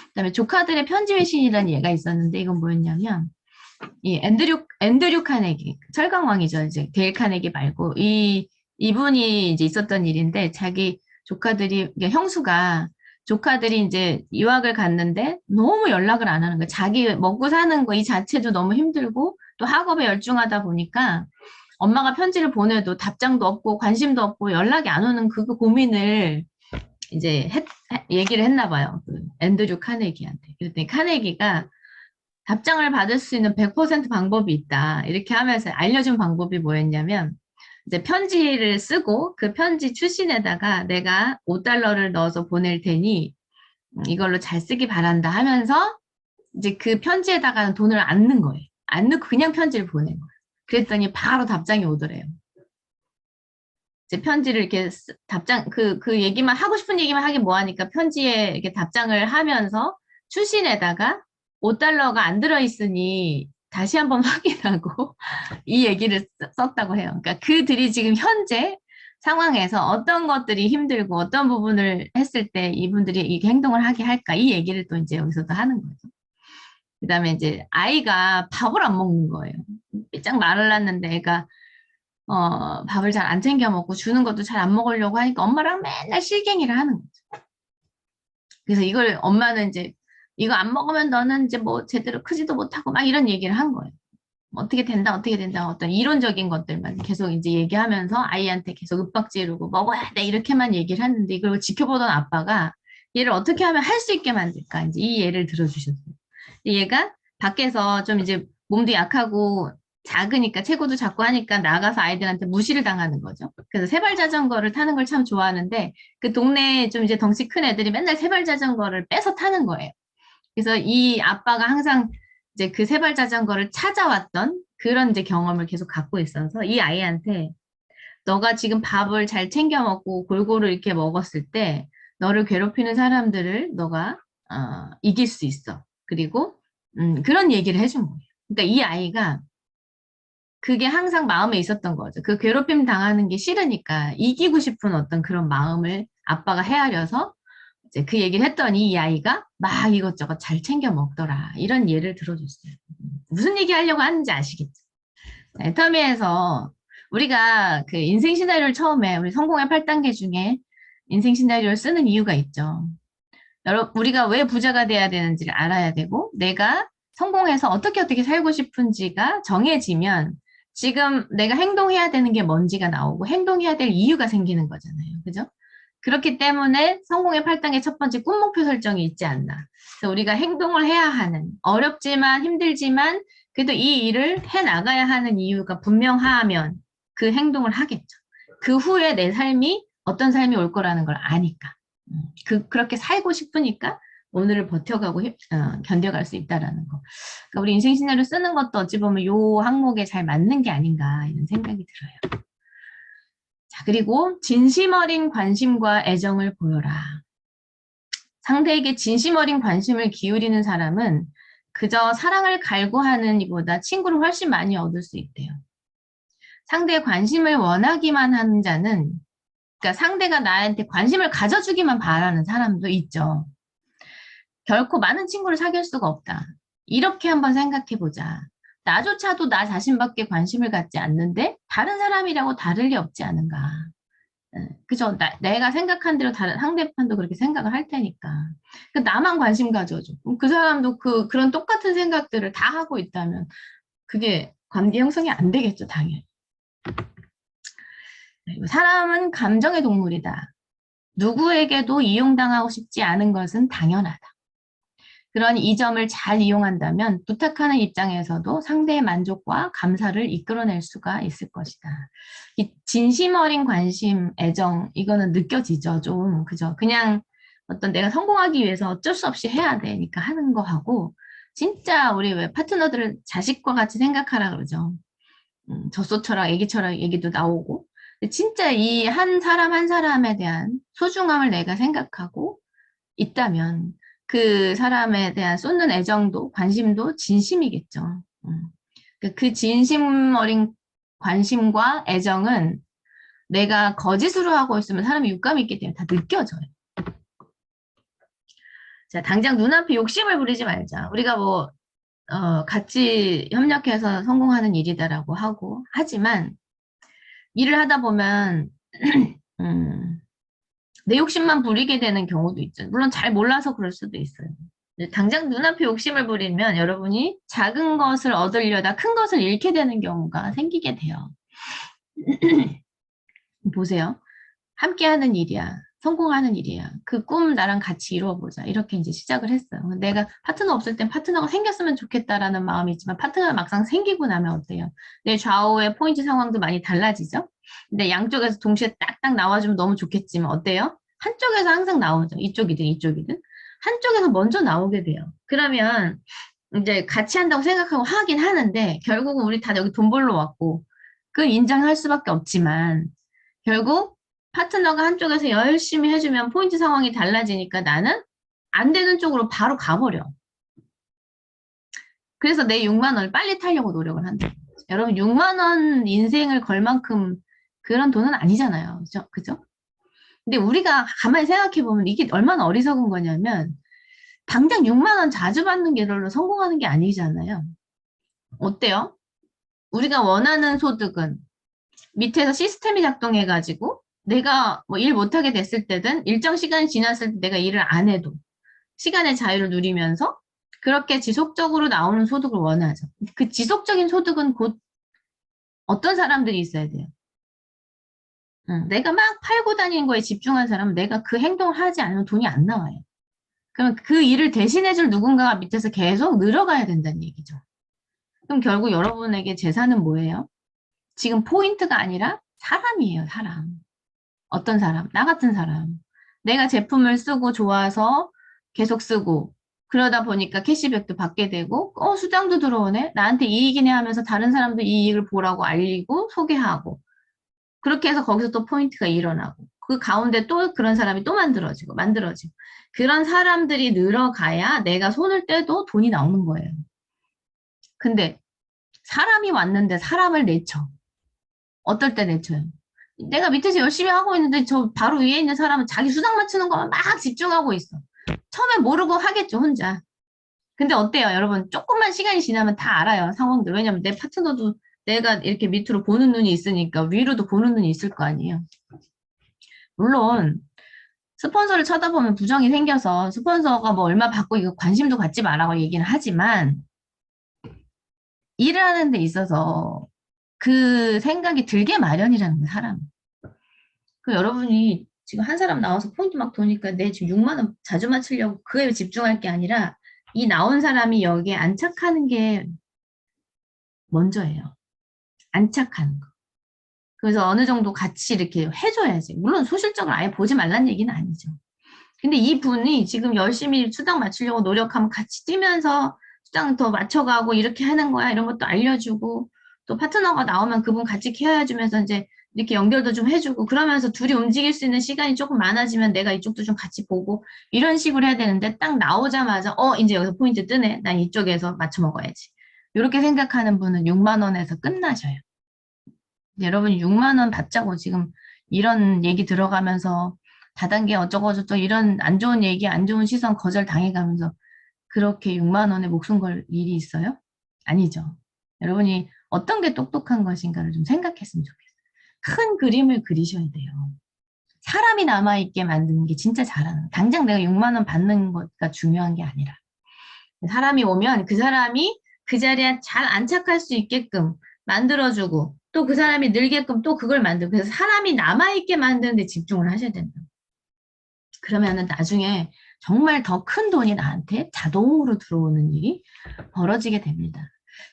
그다음에 조카들의 편지 회신이라는 예가 있었는데 이건 뭐였냐면 이 앤드류 카네기 철강왕이죠. 이제 데일 카네기 말고 이분이 이제 있었던 일인데 자기 조카들이 그러니까 형수가 조카들이 이제 유학을 갔는데 너무 연락을 안 하는 거예요. 자기 먹고 사는 거 이 자체도 너무 힘들고 또 학업에 열중하다 보니까 엄마가 편지를 보내도 답장도 없고 관심도 없고 연락이 안 오는 그 고민을 이제 얘기를 했나 봐요. 그 앤드류 카네기한테. 그랬더니 카네기가 답장을 받을 수 있는 100% 방법이 있다. 이렇게 하면서 알려준 방법이 뭐였냐면 이제 편지를 쓰고 그 편지 출신에다가 내가 $5를 넣어서 보낼 테니 이걸로 잘 쓰기 바란다 하면서 이제 그 편지에다가는 돈을 안 넣은 거예요. 안 넣고 그냥 편지를 보낸 거예요. 그랬더니 바로 답장이 오더래요. 이제 편지를 이렇게 답장, 그 얘기만, 하고 싶은 얘기만 하기 뭐하니까 편지에 이렇게 답장을 하면서 추신에다가 $5가 안 들어있으니 다시 한번 확인하고 이 얘기를 썼다고 해요. 그러니까 그들이 지금 현재 상황에서 어떤 것들이 힘들고 어떤 부분을 했을 때 이분들이 이 행동을 하게 할까 이 얘기를 또 이제 여기서도 하는 거죠. 그 다음에 이제 아이가 밥을 안 먹는 거예요. 삐짝 말을 났는데 애가 밥을 잘 안 챙겨 먹고 주는 것도 잘 안 먹으려고 하니까 엄마랑 맨날 실갱이를 하는 거죠. 그래서 이걸 엄마는 이제 이거 안 먹으면 너는 이제 뭐 제대로 크지도 못하고 막 이런 얘기를 한 거예요. 어떻게 된다, 어떻게 된다, 어떤 이론적인 것들만 계속 이제 얘기하면서 아이한테 계속 윽박 지르고 먹어야 돼 이렇게만 얘기를 했는데 이걸 지켜보던 아빠가 얘를 어떻게 하면 할 수 있게 만들까 이제 이 예를 들어주셨어요. 얘가 밖에서 좀 이제 몸도 약하고 작으니까 체구도 작고 하니까 나가서 아이들한테 무시를 당하는 거죠. 그래서 세발 자전거를 타는 걸 참 좋아하는데 그 동네에 좀 이제 덩치 큰 애들이 맨날 세발 자전거를 뺏어 타는 거예요. 그래서 이 아빠가 항상 이제 그 세발 자전거를 찾아왔던 그런 이제 경험을 계속 갖고 있어서 이 아이한테 너가 지금 밥을 잘 챙겨 먹고 골고루 이렇게 먹었을 때 너를 괴롭히는 사람들을 너가 이길 수 있어. 그리고 그런 얘기를 해준 거예요. 그러니까 이 아이가 그게 항상 마음에 있었던 거죠. 그 괴롭힘 당하는 게 싫으니까 이기고 싶은 어떤 그런 마음을 아빠가 헤아려서 이제 그 얘기를 했더니 이 아이가 막 이것저것 잘 챙겨 먹더라. 이런 예를 들어줬어요. 무슨 얘기 하려고 하는지 아시겠죠? 애터미에서 우리가 그 인생 시나리오를 처음에 우리 성공의 8단계 중에 인생 시나리오를 쓰는 이유가 있죠. 우리가 왜 부자가 돼야 되는지를 알아야 되고 내가 성공해서 어떻게 살고 싶은지가 정해지면 지금 내가 행동해야 되는 게 뭔지가 나오고 행동해야 될 이유가 생기는 거잖아요. 그죠? 그렇기 때문에 성공의 8단계 첫 번째 꿈 목표 설정이 있지 않나. 그래서 우리가 행동을 해야 하는 어렵지만 힘들지만 그래도 이 일을 해 나가야 하는 이유가 분명하면 그 행동을 하겠죠. 그 후에 내 삶이 어떤 삶이 올 거라는 걸 아니까. 그렇게 살고 싶으니까 오늘을 버텨가고 견뎌갈 수 있다라는 거. 그러니까 우리 인생 시나리오 쓰는 것도 어찌 보면 요 항목에 잘 맞는 게 아닌가 이런 생각이 들어요. 자, 그리고 진심 어린 관심과 애정을 보여라. 상대에게 진심 어린 관심을 기울이는 사람은 그저 사랑을 갈구하는 이보다 친구를 훨씬 많이 얻을 수 있대요. 상대의 관심을 원하기만 하는 자는 그러니까 상대가 나한테 관심을 가져주기만 바라는 사람도 있죠. 결코 많은 친구를 사귈 수가 없다. 이렇게 한번 생각해보자. 나조차도 나 자신밖에 관심을 갖지 않는데 다른 사람이라고 다를 리 없지 않은가. 그죠? 내가 생각한 대로 다른 상대편도 그렇게 생각을 할 테니까. 나만 관심 가져줘. 그 사람도 그런 똑같은 생각들을 다 하고 있다면 그게 관계 형성이 안 되겠죠, 당연히. 사람은 감정의 동물이다. 누구에게도 이용당하고 싶지 않은 것은 당연하다. 그런 이 점을 잘 이용한다면 부탁하는 입장에서도 상대의 만족과 감사를 이끌어낼 수가 있을 것이다. 이 진심 어린 관심, 애정 이거는 느껴지죠, 좀. 그죠? 그냥 어떤 내가 성공하기 위해서 어쩔 수 없이 해야 되니까 하는 거하고 진짜 우리 왜 파트너들을 자식과 같이 생각하라 그러죠. 젖소처럼 애기처럼 얘기도 나오고 진짜 이 한 사람 한 사람에 대한 소중함을 내가 생각하고 있다면 그 사람에 대한 쏟는 애정도 관심도 진심이겠죠. 그 진심 어린 관심과 애정은 내가 거짓으로 하고 있으면 사람이 육감이 있기 때문에 다 느껴져요. 자, 당장 눈앞에 욕심을 부리지 말자. 우리가 뭐 같이 협력해서 성공하는 일이다라고 하지만 일을 하다 보면 내 욕심만 부리게 되는 경우도 있죠. 물론 잘 몰라서 그럴 수도 있어요. 당장 눈앞에 욕심을 부리면 여러분이 작은 것을 얻으려다 큰 것을 잃게 되는 경우가 생기게 돼요. 보세요. 함께하는 일이야. 성공하는 일이야. 그 꿈 나랑 같이 이루어보자. 이렇게 이제 시작을 했어요. 내가 파트너 없을 땐 파트너가 생겼으면 좋겠다라는 마음이 있지만 파트너가 막상 생기고 나면 어때요? 내 좌우의 포인트 상황도 많이 달라지죠? 근데 양쪽에서 동시에 딱딱 나와주면 너무 좋겠지만 어때요? 한쪽에서 항상 나오죠. 이쪽이든 이쪽이든. 한쪽에서 먼저 나오게 돼요. 그러면 이제 같이 한다고 생각하고 하긴 하는데 결국은 우리 다 여기 돈 벌러 왔고 그걸 인정할 수밖에 없지만 결국 파트너가 한쪽에서 열심히 해주면 포인트 상황이 달라지니까 나는 안 되는 쪽으로 바로 가버려. 그래서 내 6만 원을 빨리 타려고 노력을 한다. 여러분 6만 원 인생을 걸 만큼 그런 돈은 아니잖아요. 그죠? 그죠? 근데 우리가 가만히 생각해 보면 이게 얼마나 어리석은 거냐면 당장 6만 원 자주 받는 길로 성공하는 게 아니잖아요. 어때요? 우리가 원하는 소득은 밑에서 시스템이 작동해가지고 내가 뭐 일 못하게 됐을 때든 일정 시간이 지났을 때 내가 일을 안 해도 시간의 자유를 누리면서 그렇게 지속적으로 나오는 소득을 원하죠. 그 지속적인 소득은 곧 어떤 사람들이 있어야 돼요. 내가 막 팔고 다니는 거에 집중한 사람은 내가 그 행동을 하지 않으면 돈이 안 나와요. 그럼 그 일을 대신해줄 누군가가 밑에서 계속 늘어가야 된다는 얘기죠. 그럼 결국 여러분에게 재산은 뭐예요? 지금 포인트가 아니라 사람이에요, 사람. 어떤 사람? 나 같은 사람. 내가 제품을 쓰고 좋아서 계속 쓰고 그러다 보니까 캐시백도 받게 되고 수당도 들어오네? 나한테 이익이네 하면서 다른 사람도 이 이익을 보라고 알리고 소개하고 그렇게 해서 거기서 또 포인트가 일어나고 그 가운데 또 그런 사람이 또 만들어지고 그런 사람들이 늘어가야 내가 손을 떼도 돈이 나오는 거예요. 근데 사람이 왔는데 사람을 내쳐. 어떨 때 내쳐요? 내가 밑에서 열심히 하고 있는데 저 바로 위에 있는 사람은 자기 수당 맞추는 것만 막 집중하고 있어. 처음에 모르고 하겠죠, 혼자. 근데 어때요, 여러분? 조금만 시간이 지나면 다 알아요, 상황들. 왜냐면 내 파트너도 내가 이렇게 밑으로 보는 눈이 있으니까 위로도 보는 눈이 있을 거 아니에요. 물론 스폰서를 쳐다보면 부정이 생겨서 스폰서가 뭐 얼마 받고 이거 관심도 갖지 말라고 얘기는 하지만 일을 하는 데 있어서 그 생각이 들게 마련이라는 거예요, 사람. 그 여러분이 지금 한 사람 나와서 포인트 막 도니까 내 지금 6만 원 자주 맞추려고 그에 집중할 게 아니라 이 나온 사람이 여기에 안착하는 게 먼저예요. 안착하는 거. 그래서 어느 정도 같이 이렇게 해줘야지. 물론 소실적으로 아예 보지 말라는 얘기는 아니죠. 근데 이 분이 지금 열심히 수당 맞추려고 노력하면 같이 뛰면서 수당 더 맞춰가고 이렇게 하는 거야. 이런 것도 알려주고 또 파트너가 나오면 그분 같이 케어해주면서 이제 이렇게 연결도 좀 해주고 그러면서 둘이 움직일 수 있는 시간이 조금 많아지면 내가 이쪽도 좀 같이 보고 이런 식으로 해야 되는데 딱 나오자마자 이제 여기서 포인트 뜨네. 난 이쪽에서 맞춰 먹어야지. 이렇게 생각하는 분은 6만 원에서 끝나셔요. 여러분이 6만 원 받자고 지금 이런 얘기 들어가면서 다단계 어쩌고저쩌고 이런 안 좋은 얘기, 안 좋은 시선 거절 당해가면서 그렇게 6만 원에 목숨 걸 일이 있어요? 아니죠. 여러분이 어떤 게 똑똑한 것인가를 좀 생각했으면 좋겠어요. 큰 그림을 그리셔야 돼요. 사람이 남아있게 만드는 게 진짜 잘하는. 당장 내가 6만 원 받는 것가 중요한 게 아니라 사람이 오면 그 사람이 그 자리에 잘 안착할 수 있게끔 만들어주고 또 그 사람이 늘게끔 또 그걸 만들고 그래서 사람이 남아있게 만드는 데 집중을 하셔야 된다. 그러면은 나중에 정말 더 큰 돈이 나한테 자동으로 들어오는 일이 벌어지게 됩니다.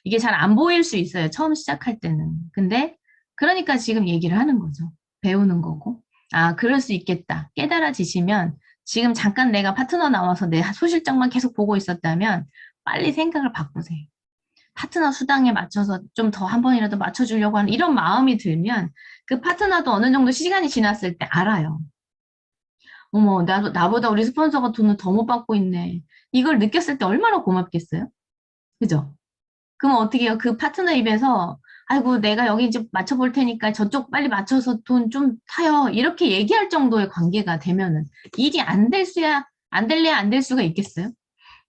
이게 잘 안 보일 수 있어요. 처음 시작할 때는. 근데 그러니까 지금 얘기를 하는 거죠. 배우는 거고. 아, 그럴 수 있겠다. 깨달아지시면 지금 잠깐 내가 파트너 나와서 내 소실적만 계속 보고 있었다면 빨리 생각을 바꾸세요. 파트너 수당에 맞춰서 좀 더 한 번이라도 맞춰주려고 하는 이런 마음이 들면 그 파트너도 어느 정도 시간이 지났을 때 알아요. 어머, 나보다 우리 스폰서가 돈을 더 못 받고 있네. 이걸 느꼈을 때 얼마나 고맙겠어요? 그죠? 그럼 어떻게 해요? 그 파트너 입에서 아이고 내가 여기 이제 맞춰볼 테니까 저쪽 빨리 맞춰서 돈 좀 타요. 이렇게 얘기할 정도의 관계가 되면은 일이 안 될 수야 안 될래야 안 될 수가 있겠어요?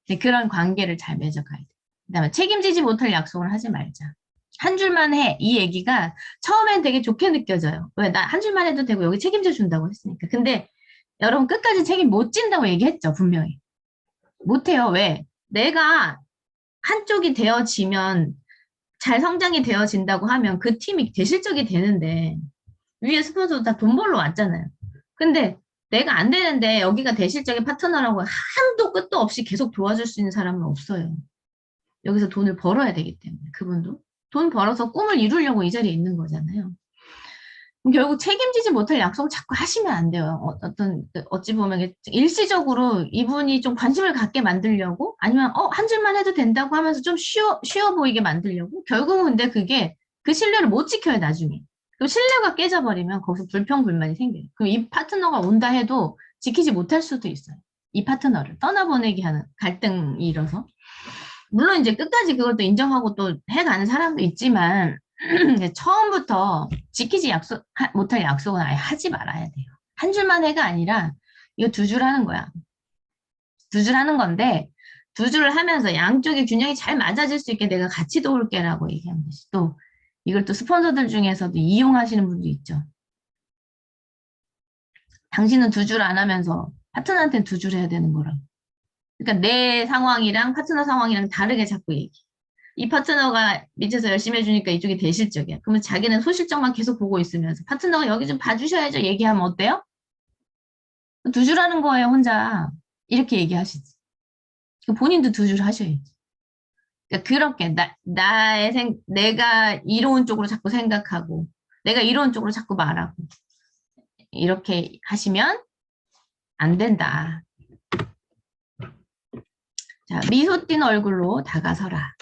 네, 그런 관계를 잘 맺어가야 돼. 그다음에 책임지지 못할 약속을 하지 말자. 한 줄만 해. 이 얘기가 처음엔 되게 좋게 느껴져요. 왜? 나 한 줄만 해도 되고 여기 책임져 준다고 했으니까. 근데 여러분 끝까지 책임 못 진다고 얘기했죠, 분명히. 못해요. 왜? 내가 한쪽이 되어지면 잘 성장이 되어진다고 하면 그 팀이 대실적이 되는데 위에 스폰서도 다 돈 벌러 왔잖아요. 근데 내가 안 되는데 여기가 대실적인 파트너라고 한도 끝도 없이 계속 도와줄 수 있는 사람은 없어요. 여기서 돈을 벌어야 되기 때문에 그분도 돈 벌어서 꿈을 이루려고 이 자리에 있는 거잖아요. 그럼 결국 책임지지 못할 약속을 자꾸 하시면 안 돼요. 어찌 보면 일시적으로 이분이 좀 관심을 갖게 만들려고 아니면 한 줄만 해도 된다고 하면서 좀 쉬워 보이게 만들려고 결국은 근데 그게 그 신뢰를 못 지켜요, 나중에. 그럼 신뢰가 깨져버리면 거기서 불평불만이 생겨요. 그럼 이 파트너가 온다 해도 지키지 못할 수도 있어요. 이 파트너를 떠나보내게 하는 갈등이 일어서. 물론 이제 끝까지 그것도 인정하고 또 해가는 사람도 있지만 처음부터 지키지 못할 약속은 아예 하지 말아야 돼요. 한 줄만 해가 아니라 이거 두 줄 하는 거야. 두 줄 하는 건데 두 줄을 하면서 양쪽의 균형이 잘 맞아질 수 있게 내가 같이 도울게라고 얘기하는 것이 또 이걸 또 스폰서들 중에서도 이용하시는 분도 있죠. 당신은 두 줄 안 하면서 파트너한테는 두 줄 해야 되는 거라고. 그러니까 내 상황이랑 파트너 상황이랑 다르게 자꾸 얘기해. 이 파트너가 밑에서 열심히 해주니까 이쪽이 대실적이야. 그러면 자기는 소실적만 계속 보고 있으면서 파트너가 여기 좀 봐주셔야죠. 얘기하면 어때요? 두 줄 하는 거예요, 혼자. 이렇게 얘기하시지. 본인도 두 줄 하셔야지. 그러니까 그렇게 내가 이로운 쪽으로 자꾸 생각하고 내가 이로운 쪽으로 자꾸 말하고 이렇게 하시면 안 된다. 자, 미소 띤 얼굴로 다가서라.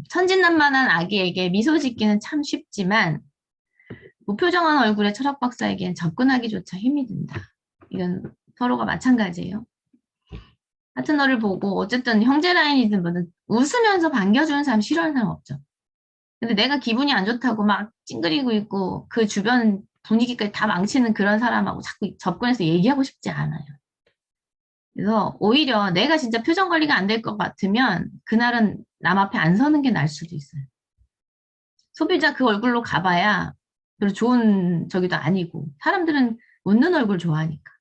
천진난만한 아기에게 미소 짓기는 참 쉽지만 무표정한 얼굴의 철학 박사에겐 접근하기조차 힘이 든다. 이건 서로가 마찬가지예요. 파트너를 보고 어쨌든 형제 라인이든 뭐든 웃으면서 반겨주는 사람 싫어하는 사람 없죠. 근데 내가 기분이 안 좋다고 막 찡그리고 있고 그 주변 분위기까지 다 망치는 그런 사람하고 자꾸 접근해서 얘기하고 싶지 않아요. 그래서 오히려 내가 진짜 표정 관리가 안 될 것 같으면 그날은 남 앞에 안 서는 게 나을 수도 있어요. 소비자 그 얼굴로 가봐야 별로 좋은 저기도 아니고 사람들은 웃는 얼굴 좋아하니까.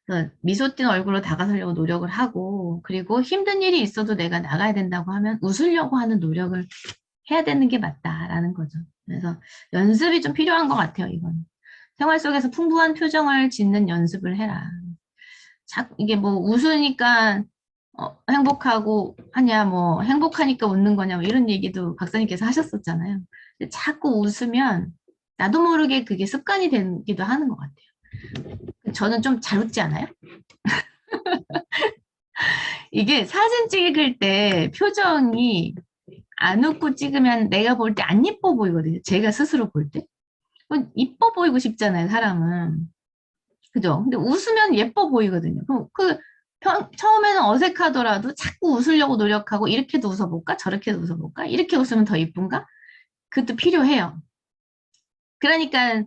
그래서 미소 띤 얼굴로 다가서려고 노력을 하고 그리고 힘든 일이 있어도 내가 나가야 된다고 하면 웃으려고 하는 노력을 해야 되는 게 맞다라는 거죠. 그래서 연습이 좀 필요한 것 같아요, 이건. 생활 속에서 풍부한 표정을 짓는 연습을 해라. 이게 뭐 웃으니까 행복하고 하냐, 뭐 행복하니까 웃는 거냐, 뭐 이런 얘기도 박사님께서 하셨었잖아요. 근데 자꾸 웃으면 나도 모르게 그게 습관이 되기도 하는 것 같아요. 저는 좀 잘 웃지 않아요? 이게 사진 찍을 때 표정이 안 웃고 찍으면 내가 볼 때 안 예뻐 보이거든요. 제가 스스로 볼 때. 이뻐 보이고 싶잖아요, 사람은. 그죠? 근데 웃으면 예뻐 보이거든요. 처음에는 어색하더라도 자꾸 웃으려고 노력하고 이렇게도 웃어볼까? 저렇게도 웃어볼까? 이렇게 웃으면 더 이쁜가? 그것도 필요해요. 그러니까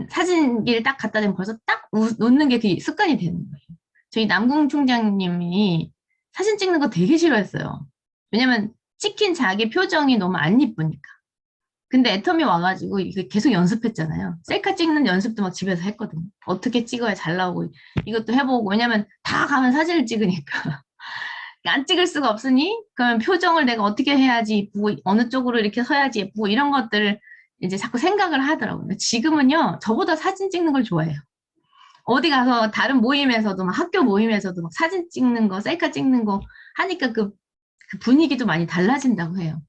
사진기를 딱 갖다 대면 벌써 딱 웃는 게 그 습관이 되는 거예요. 저희 남궁 총장님이 사진 찍는 거 되게 싫어했어요. 왜냐면 찍힌 자기 표정이 너무 안 이쁘니까. 근데 애텀이 와가지고 이거 계속 연습했잖아요. 셀카 찍는 연습도 막 집에서 했거든요. 어떻게 찍어야 잘 나오고 이것도 해보고 왜냐면 다 가면 사진을 찍으니까 안 찍을 수가 없으니 그러면 표정을 내가 어떻게 해야지 이쁘고 어느 쪽으로 이렇게 서야지 예쁘고 이런 것들을 이제 자꾸 생각을 하더라고요. 지금은요 저보다 사진 찍는 걸 좋아해요. 어디 가서 다른 모임에서도 막 학교 모임에서도 막 사진 찍는 거 셀카 찍는 거 하니까 그 분위기도 많이 달라진다고 해요.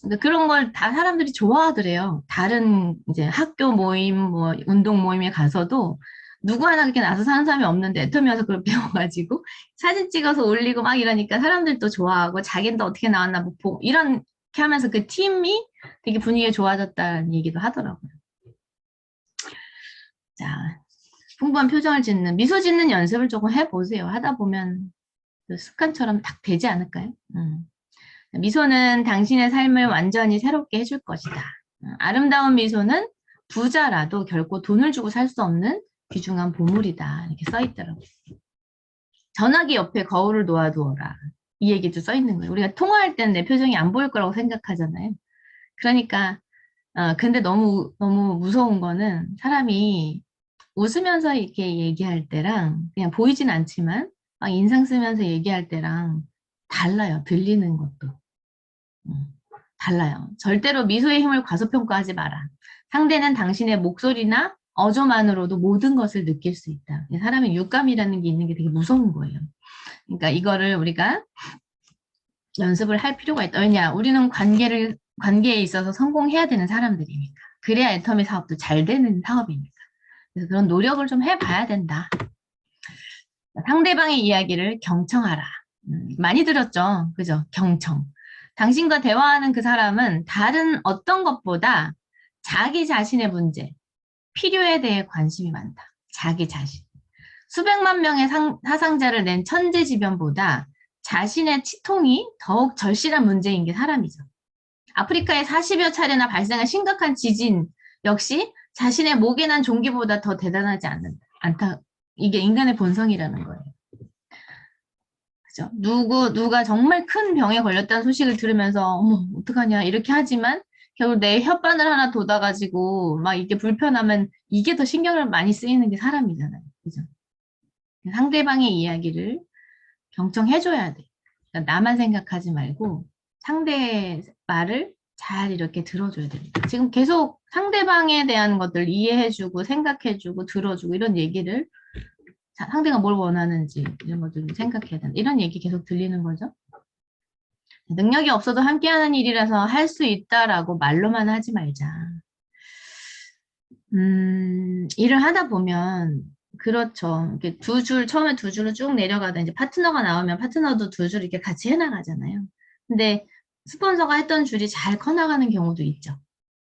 근데 그런 걸 다 사람들이 좋아하더래요. 다른 이제 학교 모임, 뭐 운동 모임에 가서도 누구 하나 그렇게 나서 사는 사람이 없는데 애터미 와서 그걸 배워가지고 사진 찍어서 올리고 막 이러니까 사람들도 좋아하고 자기는 또 어떻게 나왔나 뭐 보고 이렇게 하면서 그 팀이 되게 분위기가 좋아졌다는 얘기도 하더라고요. 자, 풍부한 표정을 짓는 미소 짓는 연습을 조금 해보세요. 하다 보면 그 습관처럼 딱 되지 않을까요? 미소는 당신의 삶을 완전히 새롭게 해줄 것이다. 아름다운 미소는 부자라도 결코 돈을 주고 살 수 없는 귀중한 보물이다. 이렇게 써있더라고요. 전화기 옆에 거울을 놓아두어라. 이 얘기도 써있는 거예요. 우리가 통화할 때는 내 표정이 안 보일 거라고 생각하잖아요. 그러니까 근데 너무 무서운 거는 사람이 웃으면서 이렇게 얘기할 때랑 그냥 보이진 않지만 막 인상 쓰면서 얘기할 때랑 달라요. 들리는 것도. 달라요. 절대로 미소의 힘을 과소평가하지 마라. 상대는 당신의 목소리나 어조만으로도 모든 것을 느낄 수 있다. 사람의 육감이라는 게 있는 게 되게 무서운 거예요. 그러니까 이거를 우리가 연습을 할 필요가 있다. 왜냐? 우리는 관계에 있어서 성공해야 되는 사람들이니까. 그래야 애터미 사업도 잘 되는 사업이니까. 그래서 그런 노력을 좀 해봐야 된다. 상대방의 이야기를 경청하라. 많이 들었죠? 그죠? 경청. 당신과 대화하는 그 사람은 다른 어떤 것보다 자기 자신의 문제, 필요에 대해 관심이 많다. 자기 자신. 수백만 명의 사상자를 낸 천재지변보다 자신의 치통이 더욱 절실한 문제인 게 사람이죠. 아프리카에 40여 차례나 발생한 심각한 지진 역시 자신의 목에 난 종기보다 더 대단하지 않다. 이게 인간의 본성이라는 거예요. 그죠? 누가 정말 큰 병에 걸렸다는 소식을 들으면서 어머 어떡하냐 이렇게 하지만 결국 내 혓바늘 하나 돋아가지고 막 이게 불편하면 이게 더 신경을 많이 쓰이는 게 사람이잖아요. 그죠? 상대방의 이야기를 경청해줘야 돼. 그러니까 나만 생각하지 말고 상대의 말을 잘 이렇게 들어줘야 됩니다. 지금 계속 상대방에 대한 것들 이해해주고 생각해주고 들어주고 이런 얘기를 상대가 뭘 원하는지 이런 것들 생각해야 된다. 이런 얘기 계속 들리는 거죠. 능력이 없어도 함께하는 일이라서 할 수 있다라고 말로만 하지 말자. 일을 하다 보면 그렇죠. 이렇게 처음에 두 줄을 쭉 내려가다 이제 파트너가 나오면 파트너도 두 줄 이렇게 같이 해나가잖아요. 근데 스폰서가 했던 줄이 잘 커나가는 경우도 있죠.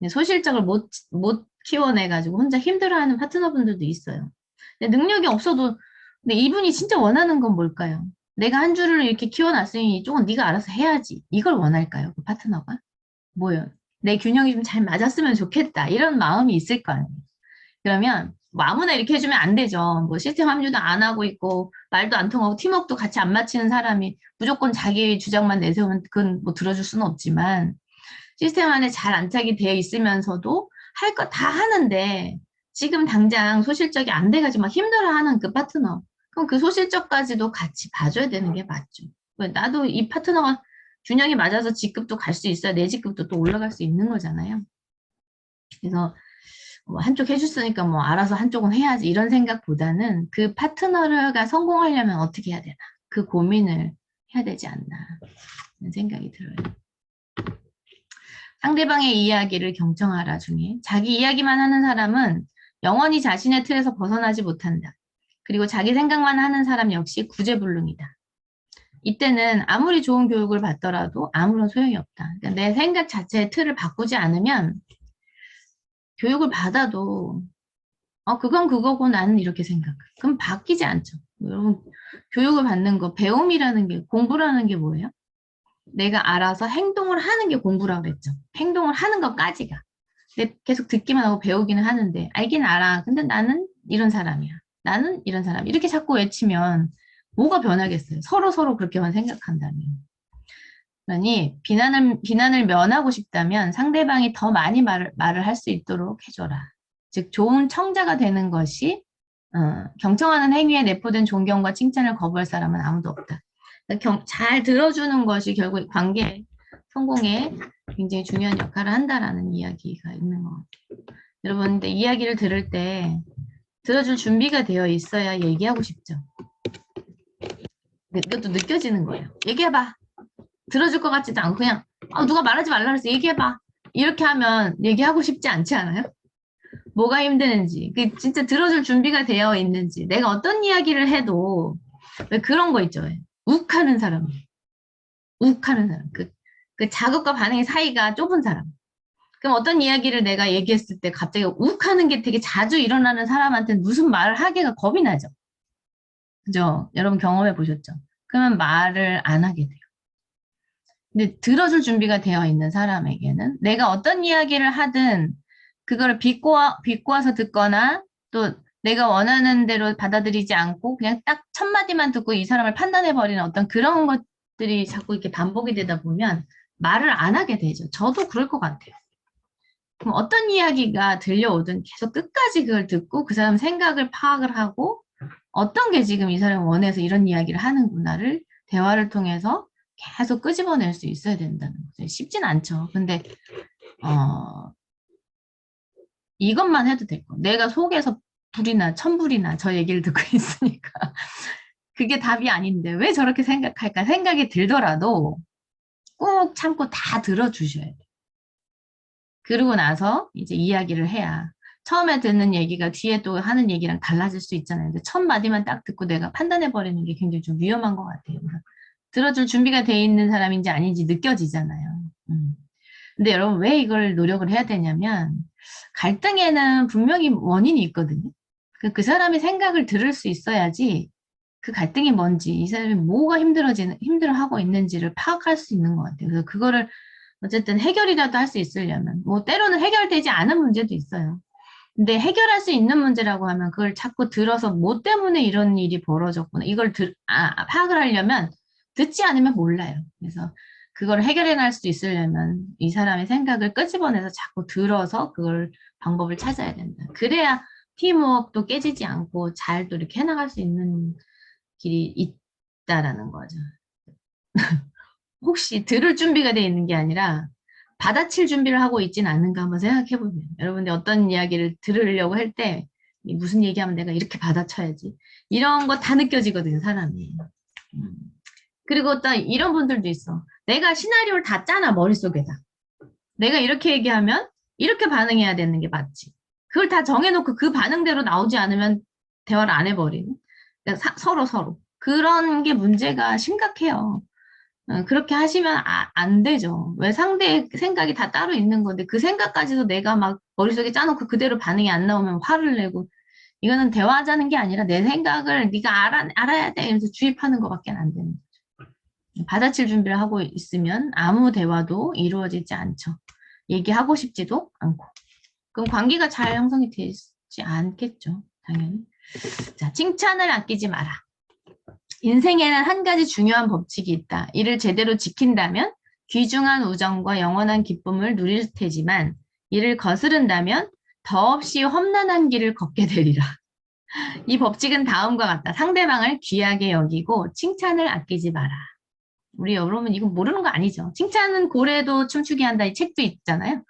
소실적을 못 키워내가지고 혼자 힘들어하는 파트너분들도 있어요. 근데 능력이 없어도 근데 이분이 진짜 원하는 건 뭘까요? 내가 한 줄을 이렇게 키워놨으니 이쪽은 네가 알아서 해야지. 이걸 원할까요? 그 파트너가? 뭐요? 내 균형이 좀 잘 맞았으면 좋겠다. 이런 마음이 있을 거 아니에요. 그러면 뭐 아무나 이렇게 해주면 안 되죠. 뭐 시스템 합류도 안 하고 있고 말도 안 통하고 팀워크도 같이 안 맞히는 사람이 무조건 자기 주장만 내세우면 그건 뭐 들어줄 수는 없지만 시스템 안에 잘 안착이 되어 있으면서도 할 거 다 하는데 지금 당장 소실적이 안 돼가지고 막 힘들어하는 그 파트너 그럼 그 소실적까지도 같이 봐줘야 되는 게 맞죠. 나도 이 파트너가 균형이 맞아서 직급도 갈 수 있어야 내 직급도 또 올라갈 수 있는 거잖아요. 그래서 뭐 한쪽 해줬으니까 뭐 알아서 한쪽은 해야지 이런 생각보다는 그 파트너가 성공하려면 어떻게 해야 되나 그 고민을 해야 되지 않나 이런 생각이 들어요. 상대방의 이야기를 경청하라 중에 자기 이야기만 하는 사람은 영원히 자신의 틀에서 벗어나지 못한다. 그리고 자기 생각만 하는 사람 역시 구제불능이다. 이때는 아무리 좋은 교육을 받더라도 아무런 소용이 없다. 그러니까 내 생각 자체의 틀을 바꾸지 않으면 교육을 받아도 그건 그거고 나는 이렇게 생각해. 그럼 바뀌지 않죠. 여러분 교육을 받는 거 배움이라는 게 공부라는 게 뭐예요? 내가 알아서 행동을 하는 게 공부라고 그랬죠. 행동을 하는 것까지가. 근데 계속 듣기만 하고 배우기는 하는데 알긴 알아. 근데 나는 이런 사람이야. 나는 이런 사람. 이렇게 자꾸 외치면 뭐가 변하겠어요. 서로 그렇게만 생각한다면. 그러니 비난을 면하고 싶다면 상대방이 더 많이 말을 할 수 있도록 해줘라. 즉 좋은 청자가 되는 것이 경청하는 행위에 내포된 존경과 칭찬을 거부할 사람은 아무도 없다. 잘 들어주는 것이 결국 관계 성공에 굉장히 중요한 역할을 한다라는 이야기가 있는 것 같아요. 여러분, 근데 이야기를 들을 때 들어줄 준비가 되어 있어야 얘기하고 싶죠. 이것도 느껴지는 거예요. 얘기해봐. 들어줄 것 같지도 않고 그냥 누가 말하지 말라 그래서 얘기해봐. 이렇게 하면 얘기하고 싶지 않지 않아요? 뭐가 힘드는지, 진짜 들어줄 준비가 되어 있는지, 내가 어떤 이야기를 해도 왜 그런 거 있죠. 욱하는 사람. 그 자극과 반응의 사이가 좁은 사람. 그럼 어떤 이야기를 내가 얘기했을 때 갑자기 욱하는 게 되게 자주 일어나는 사람한테는 무슨 말을 하기가 겁이 나죠. 그죠? 여러분 경험해 보셨죠? 그러면 말을 안 하게 돼요. 근데 들어줄 준비가 되어 있는 사람에게는 내가 어떤 이야기를 하든 그거를 비꼬아서 듣거나 또 내가 원하는 대로 받아들이지 않고 그냥 딱 첫 마디만 듣고 이 사람을 판단해버리는 어떤 그런 것들이 자꾸 이렇게 반복이 되다 보면 말을 안 하게 되죠. 저도 그럴 것 같아요. 그럼 어떤 이야기가 들려오든 계속 끝까지 그걸 듣고 그 사람 생각을 파악을 하고 어떤 게 지금 이 사람이 원해서 이런 이야기를 하는구나를 대화를 통해서 계속 끄집어낼 수 있어야 된다는 거죠. 쉽진 않죠. 근데 이것만 해도 될 거. 내가 속에서 불이나 천불이나 저 얘기를 듣고 있으니까 그게 답이 아닌데 왜 저렇게 생각할까 생각이 들더라도 꼭 참고 다 들어주셔야 돼요. 그러고 나서 이제 이야기를 해야 처음에 듣는 얘기가 뒤에 또 하는 얘기랑 달라질 수 있잖아요. 근데 첫 마디만 딱 듣고 내가 판단해버리는 게 굉장히 좀 위험한 것 같아요. 들어줄 준비가 돼 있는 사람인지 아닌지 느껴지잖아요. 근데 여러분 왜 이걸 노력을 해야 되냐면 갈등에는 분명히 원인이 있거든요. 그 사람의 생각을 들을 수 있어야지 그 갈등이 뭔지, 이 사람이 뭐가 힘들어하고 있는지를 파악할 수 있는 것 같아요. 그래서 그거를 어쨌든 해결이라도 할 수 있으려면, 뭐 때로는 해결되지 않은 문제도 있어요. 근데 해결할 수 있는 문제라고 하면 그걸 자꾸 들어서 뭐 때문에 이런 일이 벌어졌구나. 이걸 파악을 하려면 듣지 않으면 몰라요. 그래서 그걸 해결해 낼 수 있으려면 이 사람의 생각을 끄집어내서 자꾸 들어서 그걸 방법을 찾아야 된다. 그래야 팀워크도 깨지지 않고 잘 또 이렇게 해나갈 수 있는 길이 있다라는 거죠. 혹시 들을 준비가 돼 있는 게 아니라 받아칠 준비를 하고 있진 않은가 한번 생각해 보면 여러분들 어떤 이야기를 들으려고 할 때 무슨 얘기하면 내가 이렇게 받아쳐야지 이런 거 다 느껴지거든요 사람이. 그리고 또 이런 분들도 있어. 내가 시나리오를 다 짜놔 머릿속에다. 내가 이렇게 얘기하면 이렇게 반응해야 되는 게 맞지. 그걸 다 정해놓고 그 반응대로 나오지 않으면 대화를 안 해버리는. 그러니까 서로 그런 게 문제가 심각해요. 그렇게 하시면 안 되죠. 왜 상대의 생각이 다 따로 있는 건데 그 생각까지도 내가 막 머릿속에 짜놓고 그대로 반응이 안 나오면 화를 내고 이거는 대화하자는 게 아니라 내 생각을 네가 알아야 돼 이러면서 주입하는 것밖에 안 되는 거죠. 받아칠 준비를 하고 있으면 아무 대화도 이루어지지 않죠. 얘기하고 싶지도 않고. 그럼 관계가 잘 형성이 되지 않겠죠. 당연히. 자, 칭찬을 아끼지 마라. 인생에는 한 가지 중요한 법칙이 있다. 이를 제대로 지킨다면 귀중한 우정과 영원한 기쁨을 누릴 테지만 이를 거스른다면 더없이 험난한 길을 걷게 되리라. 이 법칙은 다음과 같다. 상대방을 귀하게 여기고 칭찬을 아끼지 마라. 우리 여러분 이거 모르는 거 아니죠? 칭찬은 고래도 춤추게 한다 이 책도 있잖아요.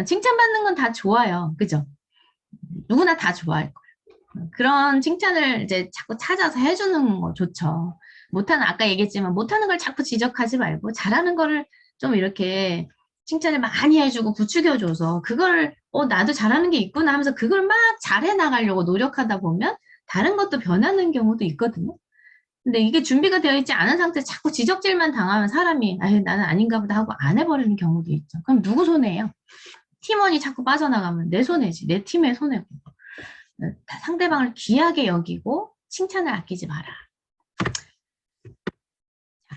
칭찬받는 건 다 좋아요. 그죠? 누구나 다 좋아할 거예요. 그런 칭찬을 이제 자꾸 찾아서 해주는 거 좋죠. 못하는, 아까 얘기했지만 못하는 걸 자꾸 지적하지 말고 잘하는 거를 좀 이렇게 칭찬을 많이 해주고 부추겨줘서 그걸 나도 잘하는 게 있구나 하면서 그걸 막 잘해 나가려고 노력하다 보면 다른 것도 변하는 경우도 있거든요. 근데 이게 준비가 되어 있지 않은 상태에서 자꾸 지적질만 당하면 사람이 아유 나는 아닌가 보다 하고 안 해버리는 경우도 있죠. 그럼 누구 손해예요? 팀원이 자꾸 빠져나가면 내 손해지. 내 팀의 손해고. 상대방을 귀하게 여기고 칭찬을 아끼지 마라.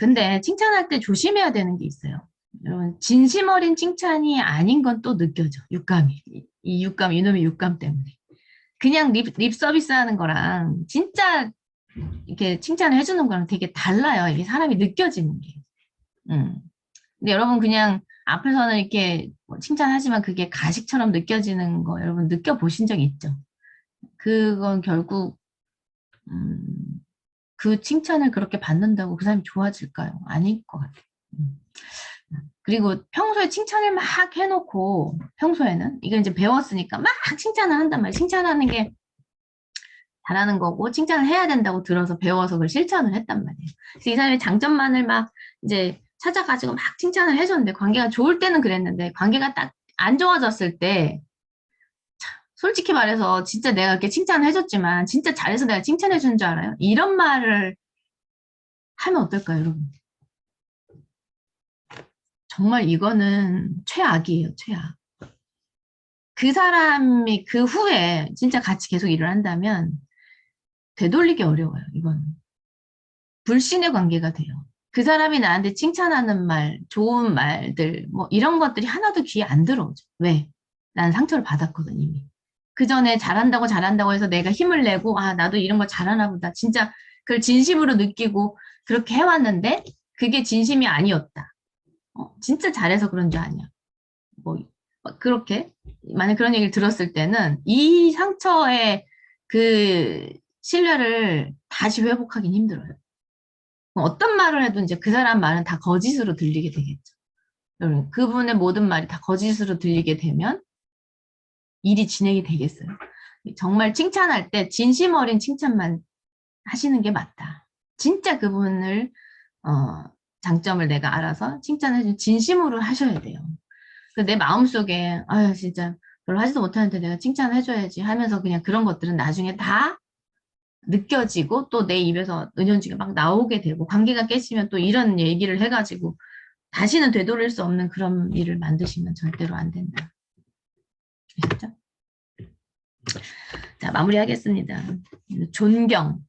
근데 칭찬할 때 조심해야 되는 게 있어요. 여러분 진심 어린 칭찬이 아닌 건 또 느껴져. 육감이. 이 육감, 이놈의 육감 때문에. 그냥 립 서비스 하는 거랑 진짜 이렇게 칭찬을 해주는 거랑 되게 달라요. 이게 사람이 느껴지는 게. 근데 여러분 그냥 앞에서는 이렇게 칭찬하지만 그게 가식처럼 느껴지는 거 여러분 느껴보신 적 있죠? 그건 결국 그 칭찬을 그렇게 받는다고 그 사람이 좋아질까요? 아닐 것 같아요. 그리고 평소에 칭찬을 막 해놓고 평소에는 이걸 이제 배웠으니까 막 칭찬을 한단 말이에요. 칭찬하는 게 잘하는 거고 칭찬을 해야 된다고 들어서 배워서 그걸 실천을 했단 말이에요. 그래서 이 사람의 장점만을 막 이제 찾아가지고 막 칭찬을 해줬는데 관계가 좋을 때는 그랬는데 관계가 딱 안 좋아졌을 때 솔직히 말해서 진짜 내가 이렇게 칭찬을 해줬지만 진짜 잘해서 내가 칭찬해 준 줄 알아요? 이런 말을 하면 어떨까요, 여러분? 정말 이거는 최악이에요, 최악. 그 사람이 그 후에 진짜 같이 계속 일을 한다면 되돌리기 어려워요, 이거는. 불신의 관계가 돼요. 그 사람이 나한테 칭찬하는 말, 좋은 말들, 뭐 이런 것들이 하나도 귀에 안 들어오죠. 왜? 난 상처를 받았거든, 이미. 그 전에 잘한다고 해서 내가 힘을 내고, 나도 이런 거 잘하나 보다. 진짜 그걸 진심으로 느끼고 그렇게 해왔는데, 그게 진심이 아니었다. 진짜 잘해서 그런 줄 아냐. 뭐, 그렇게. 만약 그런 얘기를 들었을 때는 이 상처의 그 신뢰를 다시 회복하긴 힘들어요. 어떤 말을 해도 이제 그 사람 말은 다 거짓으로 들리게 되겠죠. 그분의 모든 말이 다 거짓으로 들리게 되면 일이 진행이 되겠어요. 정말 칭찬할 때 진심 어린 칭찬만 하시는 게 맞다. 진짜 그분을 장점을 내가 알아서 칭찬해주면 진심으로 하셔야 돼요. 내 마음속에 진짜 별로 하지도 못하는데 내가 칭찬해줘야지 하면서 그냥 그런 것들은 나중에 다 느껴지고 또 내 입에서 은연중에 막 나오게 되고 관계가 깨지면 또 이런 얘기를 해가지고 다시는 되돌릴 수 없는 그런 일을 만드시면 절대로 안 된다. 아셨죠? 자, 마무리하겠습니다. 존경,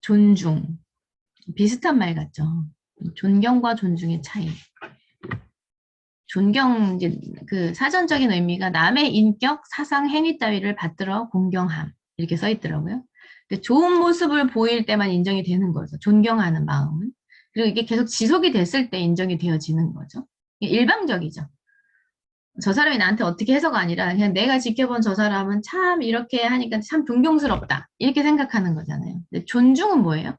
존중. 비슷한 말 같죠? 존경과 존중의 차이. 존경, 이제 그 사전적인 의미가 남의 인격, 사상, 행위 따위를 받들어 공경함. 이렇게 써 있더라고요. 좋은 모습을 보일 때만 인정이 되는 거죠. 존경하는 마음은. 그리고 이게 계속 지속이 됐을 때 인정이 되어지는 거죠. 일방적이죠. 저 사람이 나한테 어떻게 해서가 아니라 그냥 내가 지켜본 저 사람은 참 이렇게 하니까 참 존경스럽다. 이렇게 생각하는 거잖아요. 근데 존중은 뭐예요?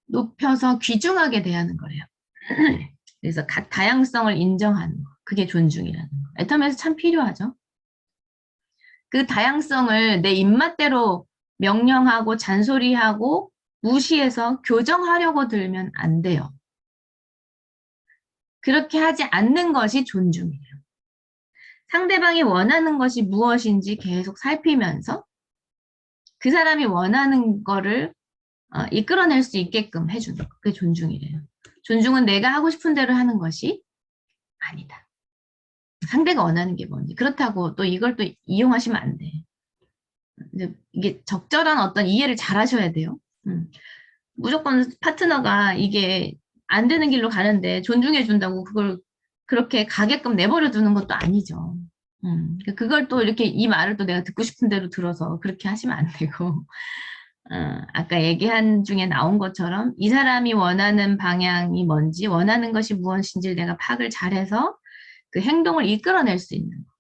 높여서 귀중하게 대하는 거래요. 그래서 다양성을 인정하는 거. 그게 존중이라는 거. 애터미에서 참 필요하죠. 그 다양성을 내 입맛대로 명령하고 잔소리하고 무시해서 교정하려고 들면 안 돼요. 그렇게 하지 않는 것이 존중이에요. 상대방이 원하는 것이 무엇인지 계속 살피면서 그 사람이 원하는 거를 이끌어낼 수 있게끔 해주는 거. 그게 존중이래요. 존중은 내가 하고 싶은 대로 하는 것이 아니다. 상대가 원하는 게 뭔지. 그렇다고 또 이걸 또 이용하시면 안 돼. 이게 적절한 어떤 이해를 잘 하셔야 돼요. 무조건 파트너가 이게 안 되는 길로 가는데 존중해 준다고 그걸 그렇게 가게끔 내버려 두는 것도 아니죠. 그걸 또 이렇게 이 말을 또 내가 듣고 싶은 대로 들어서 그렇게 하시면 안 되고, 아까 얘기한 중에 나온 것처럼 이 사람이 원하는 방향이 뭔지, 원하는 것이 무엇인지 내가 파악을 잘해서 그 행동을 이끌어낼 수 있는 거.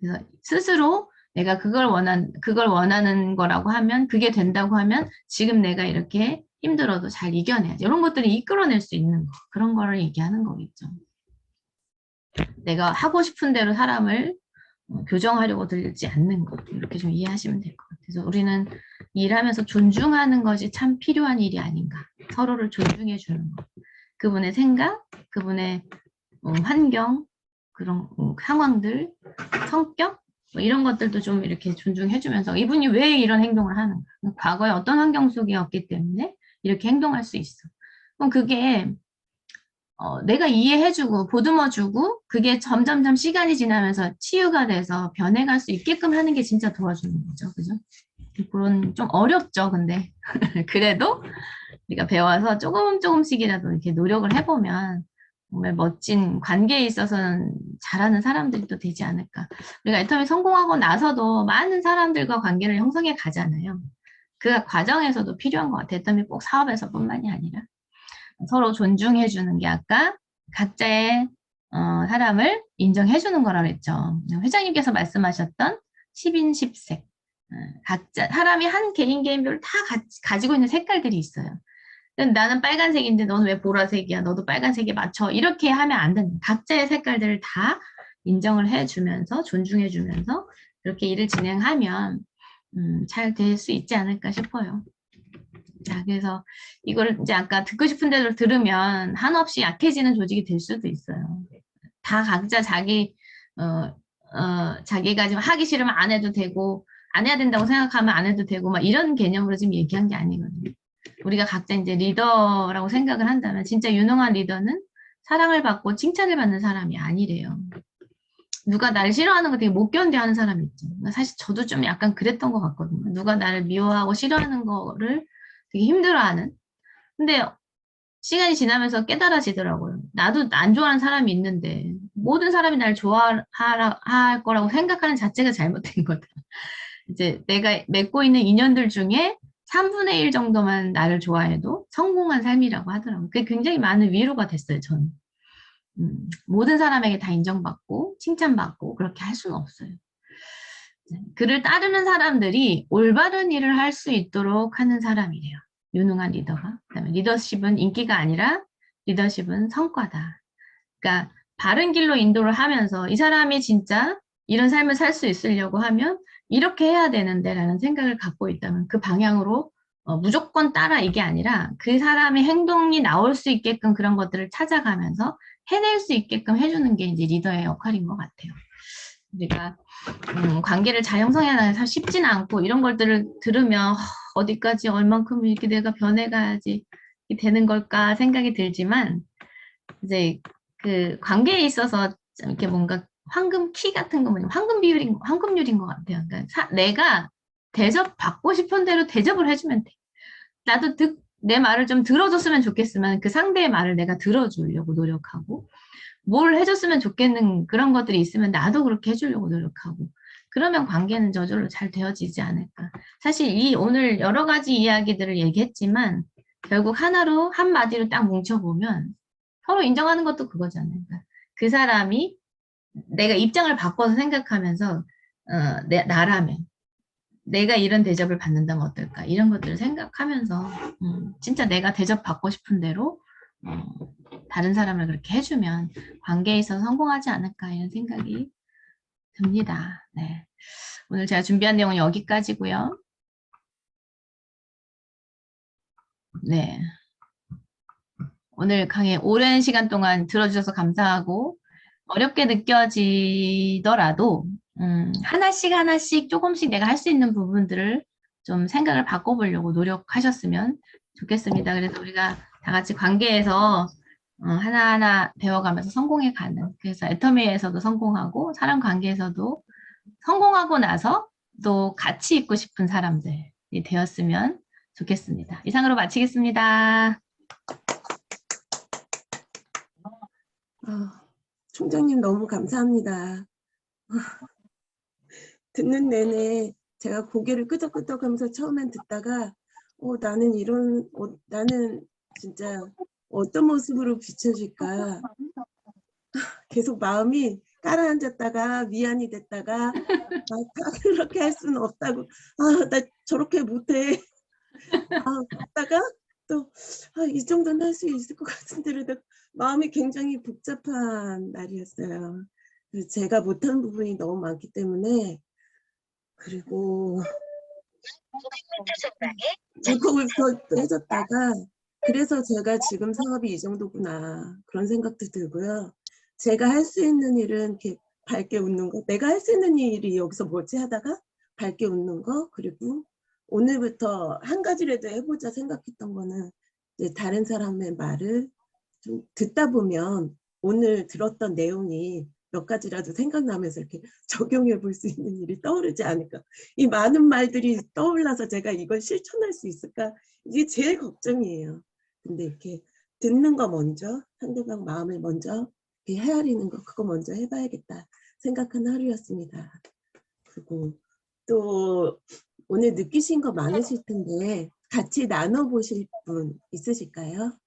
그래서 스스로 내가 그걸 원하는 거라고 하면, 그게 된다고 하면 지금 내가 이렇게 힘들어도 잘 이겨내야지. 이런 것들이 이끌어낼 수 있는 거. 그런 거를 얘기하는 거겠죠. 내가 하고 싶은 대로 사람을 교정하려고 들지 않는 것. 이렇게 좀 이해하시면 될 것 같아요. 그래서 우리는 일하면서 존중하는 것이 참 필요한 일이 아닌가. 서로를 존중해 주는 것. 그분의 생각, 그분의 환경, 그런 상황들, 성격, 뭐 이런 것들도 좀 이렇게 존중해 주면서 이분이 왜 이런 행동을 하는가. 과거에 어떤 환경 속이었기 때문에 이렇게 행동할 수 있어. 그럼 그게 내가 이해해주고 보듬어주고 그게 점점점 시간이 지나면서 치유가 돼서 변해갈 수 있게끔 하는 게 진짜 도와주는 거죠. 그죠? 그런 좀 어렵죠. 근데 그래도 우리가 배워서 조금씩이라도 이렇게 노력을 해보면 정말 멋진 관계에 있어서는 잘하는 사람들이 또 되지 않을까. 우리가 애터미 성공하고 나서도 많은 사람들과 관계를 형성해 가잖아요. 그 과정에서도 필요한 것 같아요. 애터미 꼭 사업에서뿐만이 아니라. 서로 존중해주는 게 아까 각자의 사람을 인정해주는 거라고 했죠. 회장님께서 말씀하셨던 10인 10색. 각자 사람이 한 개인별로 다 가지고 있는 색깔들이 있어요. 나는 빨간색인데 너는 왜 보라색이야? 너도 빨간색에 맞춰. 이렇게 하면 안 된다. 각자의 색깔들을 다 인정을 해주면서 존중해주면서 그렇게 일을 진행하면 잘 될 수 있지 않을까 싶어요. 자, 그래서 이걸 이제 아까 듣고 싶은 대로 들으면 한없이 약해지는 조직이 될 수도 있어요. 다 각자 자기가 지금 하기 싫으면 안 해도 되고, 안 해야 된다고 생각하면 안 해도 되고, 막 이런 개념으로 지금 얘기한 게 아니거든요. 우리가 각자 이제 리더라고 생각을 한다면, 진짜 유능한 리더는 사랑을 받고 칭찬을 받는 사람이 아니래요. 누가 나를 싫어하는 거 되게 못 견뎌 하는 사람이 있죠. 사실 저도 좀 약간 그랬던 것 같거든요. 누가 나를 미워하고 싫어하는 거를 되게 힘들어하는. 근데 시간이 지나면서 깨달아지더라고요. 나도 안 좋아하는 사람이 있는데 모든 사람이 날 좋아할 거라고 생각하는 자체가 잘못된 거다. 이제 내가 맺고 있는 인연들 중에 3분의 1 정도만 나를 좋아해도 성공한 삶이라고 하더라고요. 그게 굉장히 많은 위로가 됐어요, 저는. 모든 사람에게 다 인정받고 칭찬받고 그렇게 할 수는 없어요. 그를 따르는 사람들이 올바른 일을 할 수 있도록 하는 사람이래요. 유능한 리더가. 그다음에 리더십은 인기가 아니라 리더십은 성과다. 그러니까 바른 길로 인도를 하면서 이 사람이 진짜 이런 삶을 살 수 있으려고 하면 이렇게 해야 되는데 라는 생각을 갖고 있다면 그 방향으로 무조건 따라 이게 아니라 그 사람의 행동이 나올 수 있게끔 그런 것들을 찾아가면서 해낼 수 있게끔 해주는 게 이제 리더의 역할인 것 같아요. 우리가 관계를 잘 형성해야 하는 사실 쉽지는 않고 이런 것들을 들으면 어디까지 얼만큼 이렇게 내가 변해가야지 되는 걸까 생각이 들지만 이제 그 관계에 있어서 이렇게 뭔가 황금 키 같은 거 뭐냐, 황금률인 것 같아요. 그러니까 내가 대접받고 싶은 대로 대접을 해주면 돼. 나도 내 말을 좀 들어줬으면 좋겠으면 그 상대의 말을 내가 들어주려고 노력하고, 뭘 해줬으면 좋겠는 그런 것들이 있으면 나도 그렇게 해주려고 노력하고, 그러면 관계는 저절로 잘 되어지지 않을까. 사실 오늘 여러 가지 이야기들을 얘기했지만 결국 하나로 한마디로 딱 뭉쳐보면 서로 인정하는 것도 그거잖아요. 그러니까 그 사람이 내가 입장을 바꿔서 생각하면서 나라면 내가 이런 대접을 받는다면 어떨까, 이런 것들을 생각하면서 진짜 내가 대접받고 싶은 대로 다른 사람을 그렇게 해주면 관계에 있어서 성공하지 않을까, 이런 생각이 듭니다. 네. 오늘 제가 준비한 내용은 여기까지고요. 네. 오늘 강의 오랜 시간 동안 들어주셔서 감사하고, 어렵게 느껴지더라도 하나씩 하나씩 조금씩 내가 할 수 있는 부분들을 좀 생각을 바꿔보려고 노력하셨으면 좋겠습니다. 그래서 우리가 다 같이 관계에서 하나하나 배워가면서 성공해가는, 그래서 애터미에서도 성공하고 사람 관계에서도 성공하고 나서 또 같이 있고 싶은 사람들이 되었으면 좋겠습니다. 이상으로 마치겠습니다. 총장님 너무 감사합니다. 듣는 내내 제가 고개를 끄덕끄덕하면서 처음엔 듣다가 나는 진짜 어떤 모습으로 비춰질까, 계속 마음이 가라앉았다가 미안이 됐다가 다 그렇게 할 수는 없다고, 나 저렇게 못해 하다가 또 이 정도는 할 수 있을 것 같은데, 마음이 굉장히 복잡한 날이었어요. 그래서 제가 못하는 부분이 너무 많기 때문에, 그리고 울컥울컥 또 해졌다가, 그래서 제가 지금 사업이 이 정도구나, 그런 생각도 들고요. 제가 할 수 있는 일은 이렇게 밝게 웃는 거, 내가 할 수 있는 일이 여기서 뭐지 하다가 밝게 웃는 거, 그리고 오늘부터 한 가지라도 해보자 생각했던 거는, 이제 다른 사람의 말을 좀 듣다 보면 오늘 들었던 내용이 몇 가지라도 생각나면서 이렇게 적용해 볼 수 있는 일이 떠오르지 않을까. 이 많은 말들이 떠올라서 제가 이걸 실천할 수 있을까? 이게 제일 걱정이에요. 근데 이렇게 듣는 거 먼저, 상대방 마음을 먼저 이렇게 헤아리는 거, 그거 먼저 해봐야겠다 생각한 하루였습니다. 그리고 또 오늘 느끼신 거 많으실 텐데 같이 나눠보실 분 있으실까요?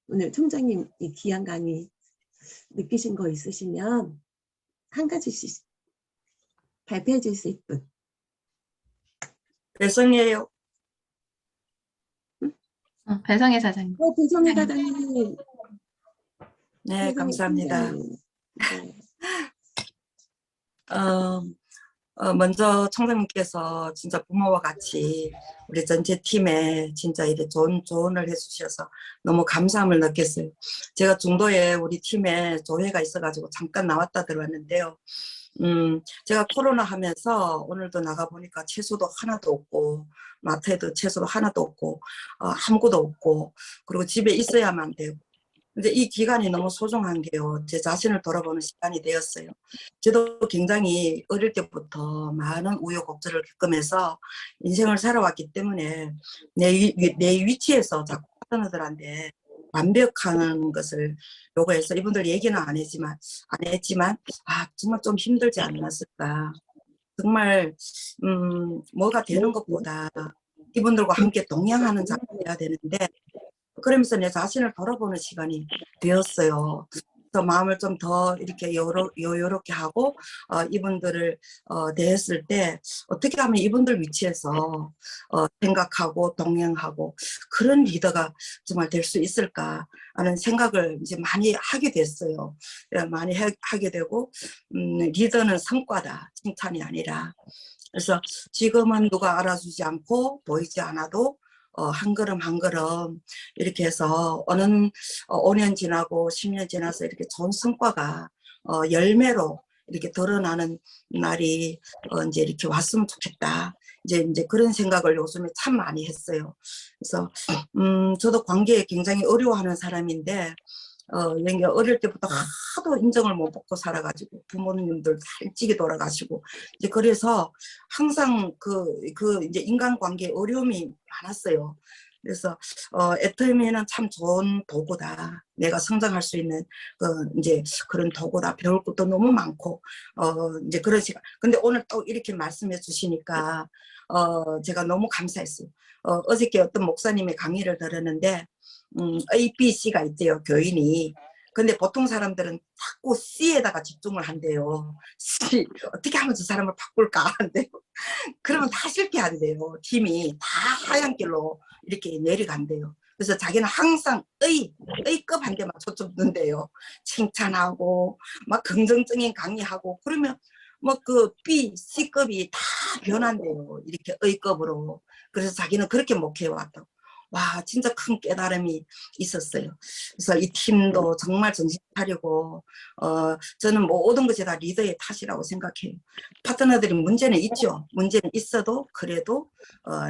오늘 총장님 이 귀한 강의 느끼신 거 있으시면 한 가지씩 발표해 주실 분. 배성이에요. 배성애 사장님. 배성희 사장님. 네, 감사합니다. 네. 먼저 총장님께서 진짜 부모와 같이 우리 전체 팀에 진짜 이렇게 좋은 조언을 해주셔서 너무 감사함을 느꼈어요. 제가 중도에 우리 팀에 조회가 있어가지고 잠깐 나왔다 들어왔는데요. 제가 코로나 하면서 오늘도 나가보니까 채소도 하나도 없고, 마트에도 채소도 하나도 없고, 아무것도 없고, 그리고 집에 있어야만 되고. 근데 이 기간이 너무 소중한 게요. 제 자신을 돌아보는 시간이 되었어요. 저도 굉장히 어릴 때부터 많은 우여곡절을 겪으면서 인생을 살아왔기 때문에 내 위치에서 자꾸 파트너들한테 완벽한 것을 요구해서 이분들 얘기는 안 했지만 정말 좀 힘들지 않았을까. 정말 뭐가 되는 것보다 이분들과 함께 동행하는 자가 돼야 되는데, 그러면서 내 자신을 돌아보는 시간이 되었어요. 그래서 마음을 좀 더 이렇게 여유롭게 하고 이분들을 대했을 때 어떻게 하면 이분들 위치에서 생각하고 동행하고 그런 리더가 정말 될 수 있을까 하는 생각을 이제 많이 하게 됐어요. 많이 하게 되고, 리더는 성과다, 칭찬이 아니라. 그래서 지금은 누가 알아주지 않고 보이지 않아도 한 걸음 한 걸음 이렇게 해서 5년 지나고 10년 지나서 이렇게 좋은 성과가 열매로 이렇게 드러나는 날이 이제 이렇게 왔으면 좋겠다. 이제 그런 생각을 요즘에 참 많이 했어요. 그래서 저도 관계에 굉장히 어려워하는 사람인데 연기 어릴 때부터 하도 인정을 못 받고 살아가지고 부모님들 다 일찍이 돌아가시고 이제 그래서 항상 이제 인간관계에 어려움이 많았어요. 그래서 애터미는 참 좋은 도구다. 내가 성장할 수 있는 이제 그런 도구다. 배울 것도 너무 많고 이제 그런 시간. 근데 오늘 또 이렇게 말씀해 주시니까 제가 너무 감사했어요. 어저께 어떤 목사님의 강의를 들었는데 A, B, C가 있대요, 교인이. 근데 보통 사람들은 자꾸 C에다가 집중을 한대요. C, 어떻게 하면 저 사람을 바꿀까 한대요. 그러면 다 실패한대요. 팀이 다 하얀 길로 이렇게 내려간대요. 그래서 자기는 항상 A급 한 대만 초점 둔대요. 칭찬하고 막 긍정적인 강의하고 그러면 뭐 그 B, C급이 다 변한대요. 이렇게 A급으로. 그래서 자기는 그렇게 목회해왔다고. 와, 진짜 큰 깨달음이 있었어요. 그래서 이 팀도 정말 정신 차리고 저는 모든 것이 다 리더의 탓이라고 생각해요. 파트너들이 문제는 있죠. 문제는 있어도 그래도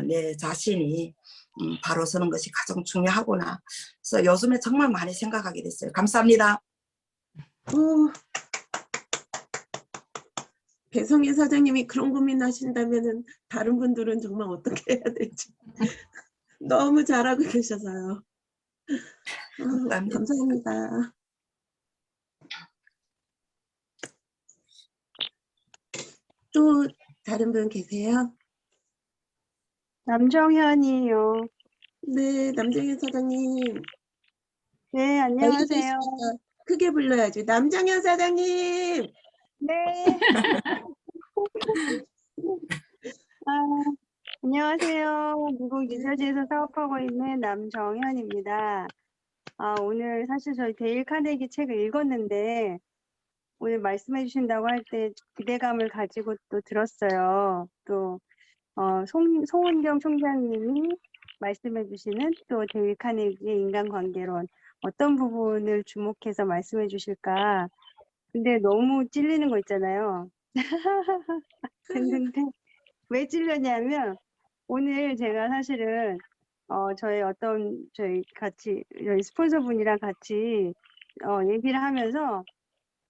내 자신이 바로 서는 것이 가장 중요하구나. 그래서 요즘에 정말 많이 생각하게 됐어요. 감사합니다. 배성희 사장님이 그런 고민하신다면은 다른 분들은 정말 어떻게 해야 될지 너무 잘하고 계셔서요. 감사합니다. 감사합니다. 또 다른 분 계세요? 남정현이요. 네, 남정현 사장님. 네, 나이가 안녕하세요. 있으니까 크게 불러야지. 남정현 사장님. 네. 아, 안녕하세요. 미국 뉴저지에서 사업하고 있는 남정현입니다. 오늘 사실 저희 데일 카네기 책을 읽었는데 오늘 말씀해 주신다고 할 때 기대감을 가지고 또 들었어요. 또 송은경 총장님이 말씀해 주시는 또 데일 카네기의 인간관계론 어떤 부분을 주목해서 말씀해 주실까. 근데 너무 찔리는 거 있잖아요. 근데 왜 찔렸냐면 오늘 제가 사실은 저희 스폰서분이랑 같이 얘기를 하면서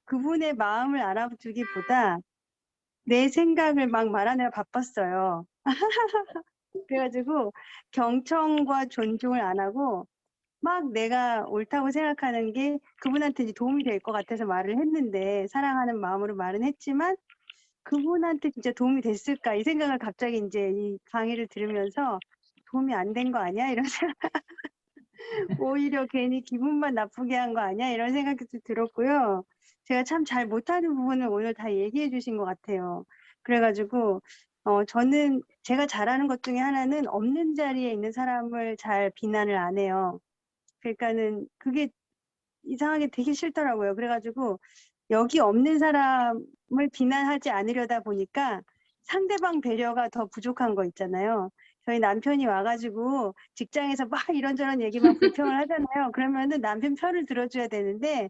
그분의 마음을 알아두기보다 내 생각을 막 말하느라 바빴어요. 그래가지고 경청과 존중을 안 하고 막 내가 옳다고 생각하는 게 그분한테 이제 도움이 될 것 같아서 말을 했는데 사랑하는 마음으로 말은 했지만 그분한테 진짜 도움이 됐을까 이 생각을 갑자기 이제 이 강의를 들으면서 도움이 안 된 거 아니야? 이런 생각, 오히려 괜히 기분만 나쁘게 한 거 아니야? 이런 생각이 좀 들었고요. 제가 참 잘 못하는 부분을 오늘 다 얘기해 주신 것 같아요. 그래가지고 저는 제가 잘하는 것 중에 하나는 없는 자리에 있는 사람을 잘 비난을 안 해요. 그러니까는 그게 이상하게 되게 싫더라고요. 그래가지고 여기 없는 사람을 비난하지 않으려다 보니까 상대방 배려가 더 부족한 거 있잖아요. 저희 남편이 와가지고 직장에서 막 이런저런 얘기만 불평을 하잖아요. 그러면은 남편 편을 들어줘야 되는데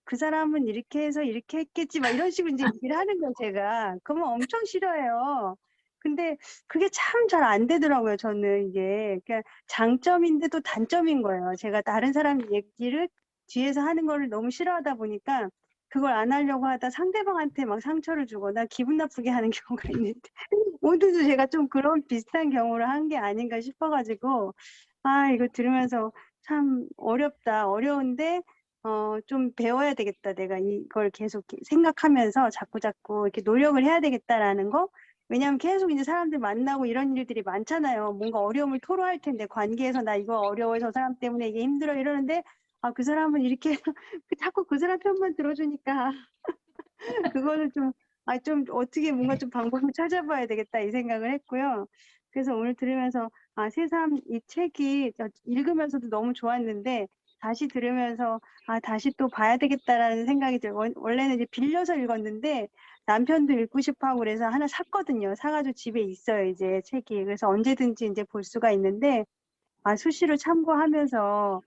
그 사람은 이렇게 해서 이렇게 했겠지 막 이런 식으로 이제 얘기를 하는 거예요, 제가. 그러면 엄청 싫어해요. 근데 그게 참 잘 안 되더라고요, 저는 이게. 그러니까 장점인데도 단점인 거예요. 제가 다른 사람 얘기를 뒤에서 하는 거를 너무 싫어하다 보니까 그걸 안 하려고 하다 상대방한테 막 상처를 주거나 기분 나쁘게 하는 경우가 있는데 오늘도 제가 좀 그런 비슷한 경우를 한 게 아닌가 싶어가지고 이거 들으면서 참 어렵다. 어려운데 좀 배워야 되겠다. 내가 이걸 계속 생각하면서 자꾸 이렇게 노력을 해야 되겠다라는 거. 왜냐하면 계속 이제 사람들 만나고 이런 일들이 많잖아요. 뭔가 어려움을 토로할 텐데 관계에서 나 이거 어려워요. 저 사람 때문에 이게 힘들어 이러는데 그 사람은 이렇게 자꾸 그 사람 편만 들어주니까 그거는 좀 어떻게 뭔가 좀 방법을 찾아봐야 되겠다 이 생각을 했고요. 그래서 오늘 들으면서 새삼 이 책이 읽으면서도 너무 좋았는데 다시 들으면서 다시 또 봐야 되겠다라는 생각이 들어요. 원래는 이제 빌려서 읽었는데 남편도 읽고 싶어 하고 그래서 하나 샀거든요. 사가지고 집에 있어요, 이제 책이. 그래서 언제든지 이제 볼 수가 있는데 수시로 참고하면서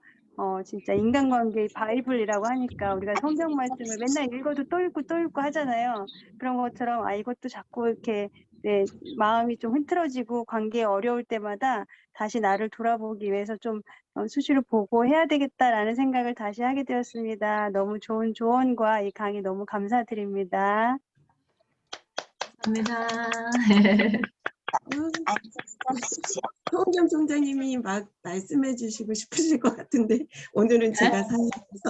진짜 인간관계의 바이블이라고 하니까 우리가 성경 말씀을 맨날 읽어도 또 읽고 또 읽고 하잖아요. 그런 것처럼 이것도 자꾸 이렇게 네, 마음이 좀 흐트러지고 관계에 어려울 때마다 다시 나를 돌아보기 위해서 좀 수시로 보고 해야 되겠다라는 생각을 다시 하게 되었습니다. 너무 좋은 조언과 이 강의 너무 감사드립니다. 감사합니다. 송은경 총장님이 막 말씀해 주시고 싶으실 것 같은데 오늘은 제가 사연해서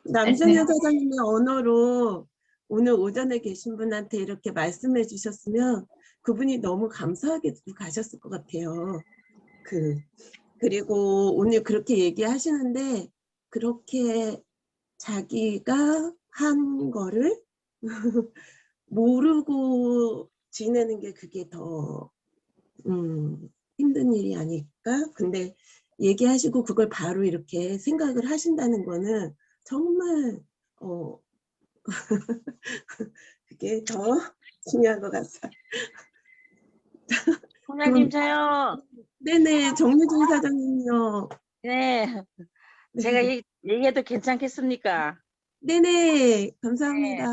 남승현 사장님의 언어로 오늘 오전에 계신 분한테 이렇게 말씀해 주셨으면 그분이 너무 감사하게 듣고 가셨을 것 같아요. 그리고 오늘 그렇게 얘기하시는데 그렇게 자기가 한 거를 모르고 지내는 게 그게 더 힘든 일이 아닐까? 근데 얘기하시고 그걸 바로 이렇게 생각을 하신다는 거는 정말 그게 더 중요한 것 같아요. 총장님 저요. 네네, 정유진 사장님요. 네. 제가 얘기해도 괜찮겠습니까? 네네, 감사합니다.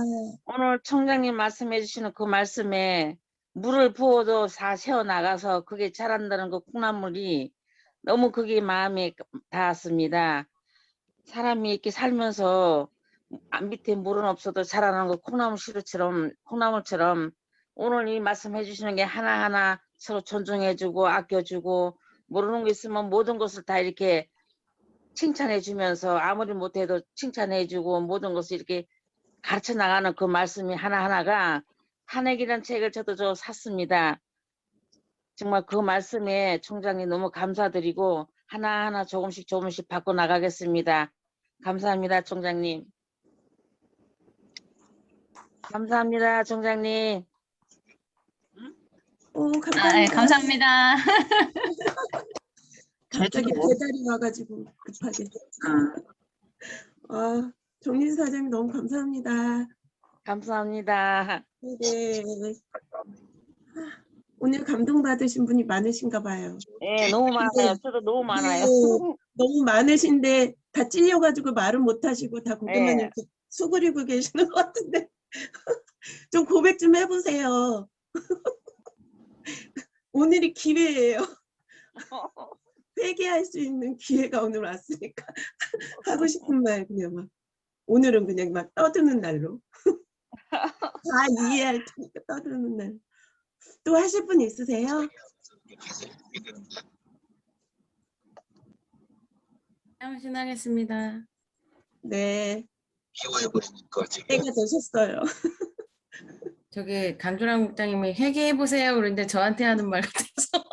오늘 총장님 말씀해 주시는 그 말씀에 물을 부어도 다 새어나가서 그게 자란다는 그 콩나물이 너무 그게 마음에 닿았습니다. 사람이 이렇게 살면서 밑에 물은 없어도 자라는 그 콩나물처럼 오늘 이 말씀해 주시는 게 하나하나 서로 존중해주고 아껴주고 모르는 거 있으면 모든 것을 다 이렇게 칭찬해 주면서 아무리 못해도 칭찬해 주고 모든 것을 이렇게 가르쳐 나가는 그 말씀이 하나하나가 한획이라는 책을 저도 샀습니다. 정말 그 말씀에 총장님 너무 감사드리고 하나하나 조금씩 바꿔 나가겠습니다. 감사합니다, 총장님. 감사합니다, 총장님. 감사합니다. 네, 감사합니다. 갑자기 배달이 와가지고 급하게. 정유진 사장님 너무 감사합니다. 감사합니다. 네. 오늘 감동받으신 분이 많으신가 봐요. 네, 너무 많아요. 저도 너무 많아요. 네, 너무 많으신데 다 찔려가지고 말은 못하시고 다 고개만 네. 이렇게 수그리고 계시는 것 같은데 좀 고백 좀 해보세요. 오늘이 기회예요. 회개할 수 있는 기회가 오늘 왔으니까 하고 싶은 말 그냥 막 오늘은 그냥 막 떠드는 날로 다 이해할 테니까 떠드는 날. 또 하실 분 있으세요? 신하겠습니다. 네. 때가 되셨어요. 저기 강준환 국장님이 회개해보세요 그러는데 저한테 하는 말 같아서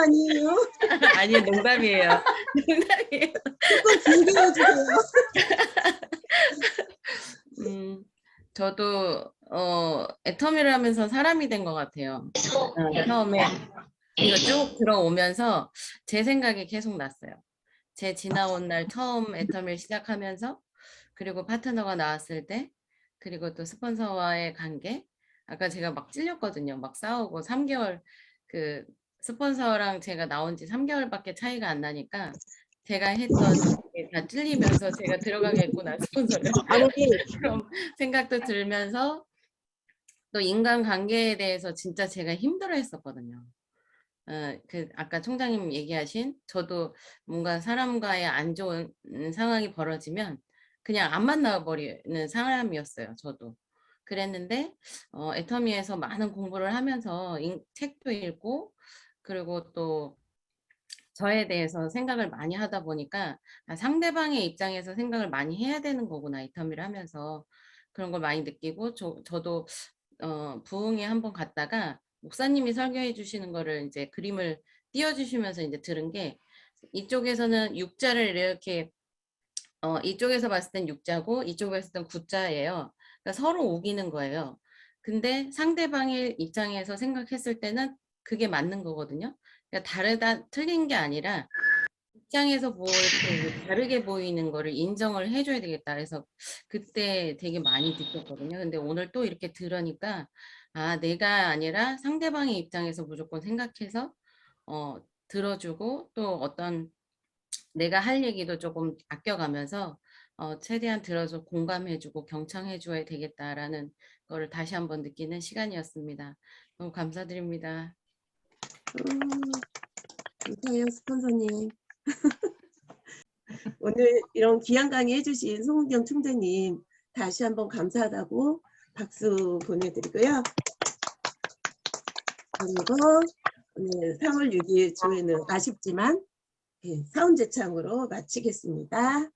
아니에요. 아니요, 농담이에요. 농담이에요. 조금 길게 해주세요. 저도 애터미를 하면서 사람이 된 것 같아요. 처음에 이거 쭉 들어오면서 제 생각이 계속 났어요. 제 지나온 날 처음 애터미를 시작하면서 그리고 파트너가 나왔을 때 그리고 또 스폰서와의 관계 아까 제가 막 찔렸거든요. 막 싸우고 3개월 그 스폰서랑 제가 나온 지 3개월밖에 차이가 안 나니까 제가 했던 게 다 찔리면서 제가 들어가겠구나 스폰서를 그런 생각도 들면서 또 인간관계에 대해서 진짜 제가 힘들어 했었거든요. 아까 총장님 얘기하신 저도 뭔가 사람과의 안 좋은 상황이 벌어지면 그냥 안 만나버리는 사람이었어요. 저도. 그랬는데 애터미에서 많은 공부를 하면서 책도 읽고 그리고 또 저에 대해서 생각을 많이 하다 보니까 상대방의 입장에서 생각을 많이 해야 되는 거구나 애터미를 하면서 그런 걸 많이 느끼고 저도 부흥에 한번 갔다가 목사님이 설교해 주시는 거를 이제 그림을 띄워주시면서 이제 들은 게 이쪽에서는 육자를 이렇게 이쪽에서 봤을 땐 육자고 이쪽에서 봤을 땐 구자예요. 그러니까 서로 우기는 거예요. 근데 상대방의 입장에서 생각했을 때는 그게 맞는 거거든요. 그러니까 틀린 게 아니라 입장에서 볼 때 다르게 보이는 거를 인정을 해줘야 되겠다. 그래서 그때 되게 많이 느꼈거든요. 근데 오늘 또 이렇게 들으니까 내가 아니라 상대방의 입장에서 무조건 생각해서 들어주고 또 어떤 내가 할 얘기도 조금 아껴가면서 최대한 들어줘 공감해주고 경청해줘야 되겠다라는 거를 다시 한번 느끼는 시간이었습니다. 너무 감사드립니다. 감사해요, 스폰서님. 오늘 이런 귀한 강의 해주신 송은경 총재님 다시 한번 감사하다고 박수 보내드리고요. 그리고 오늘 3월 6일 조회는 아쉽지만 사운제창으로 마치겠습니다.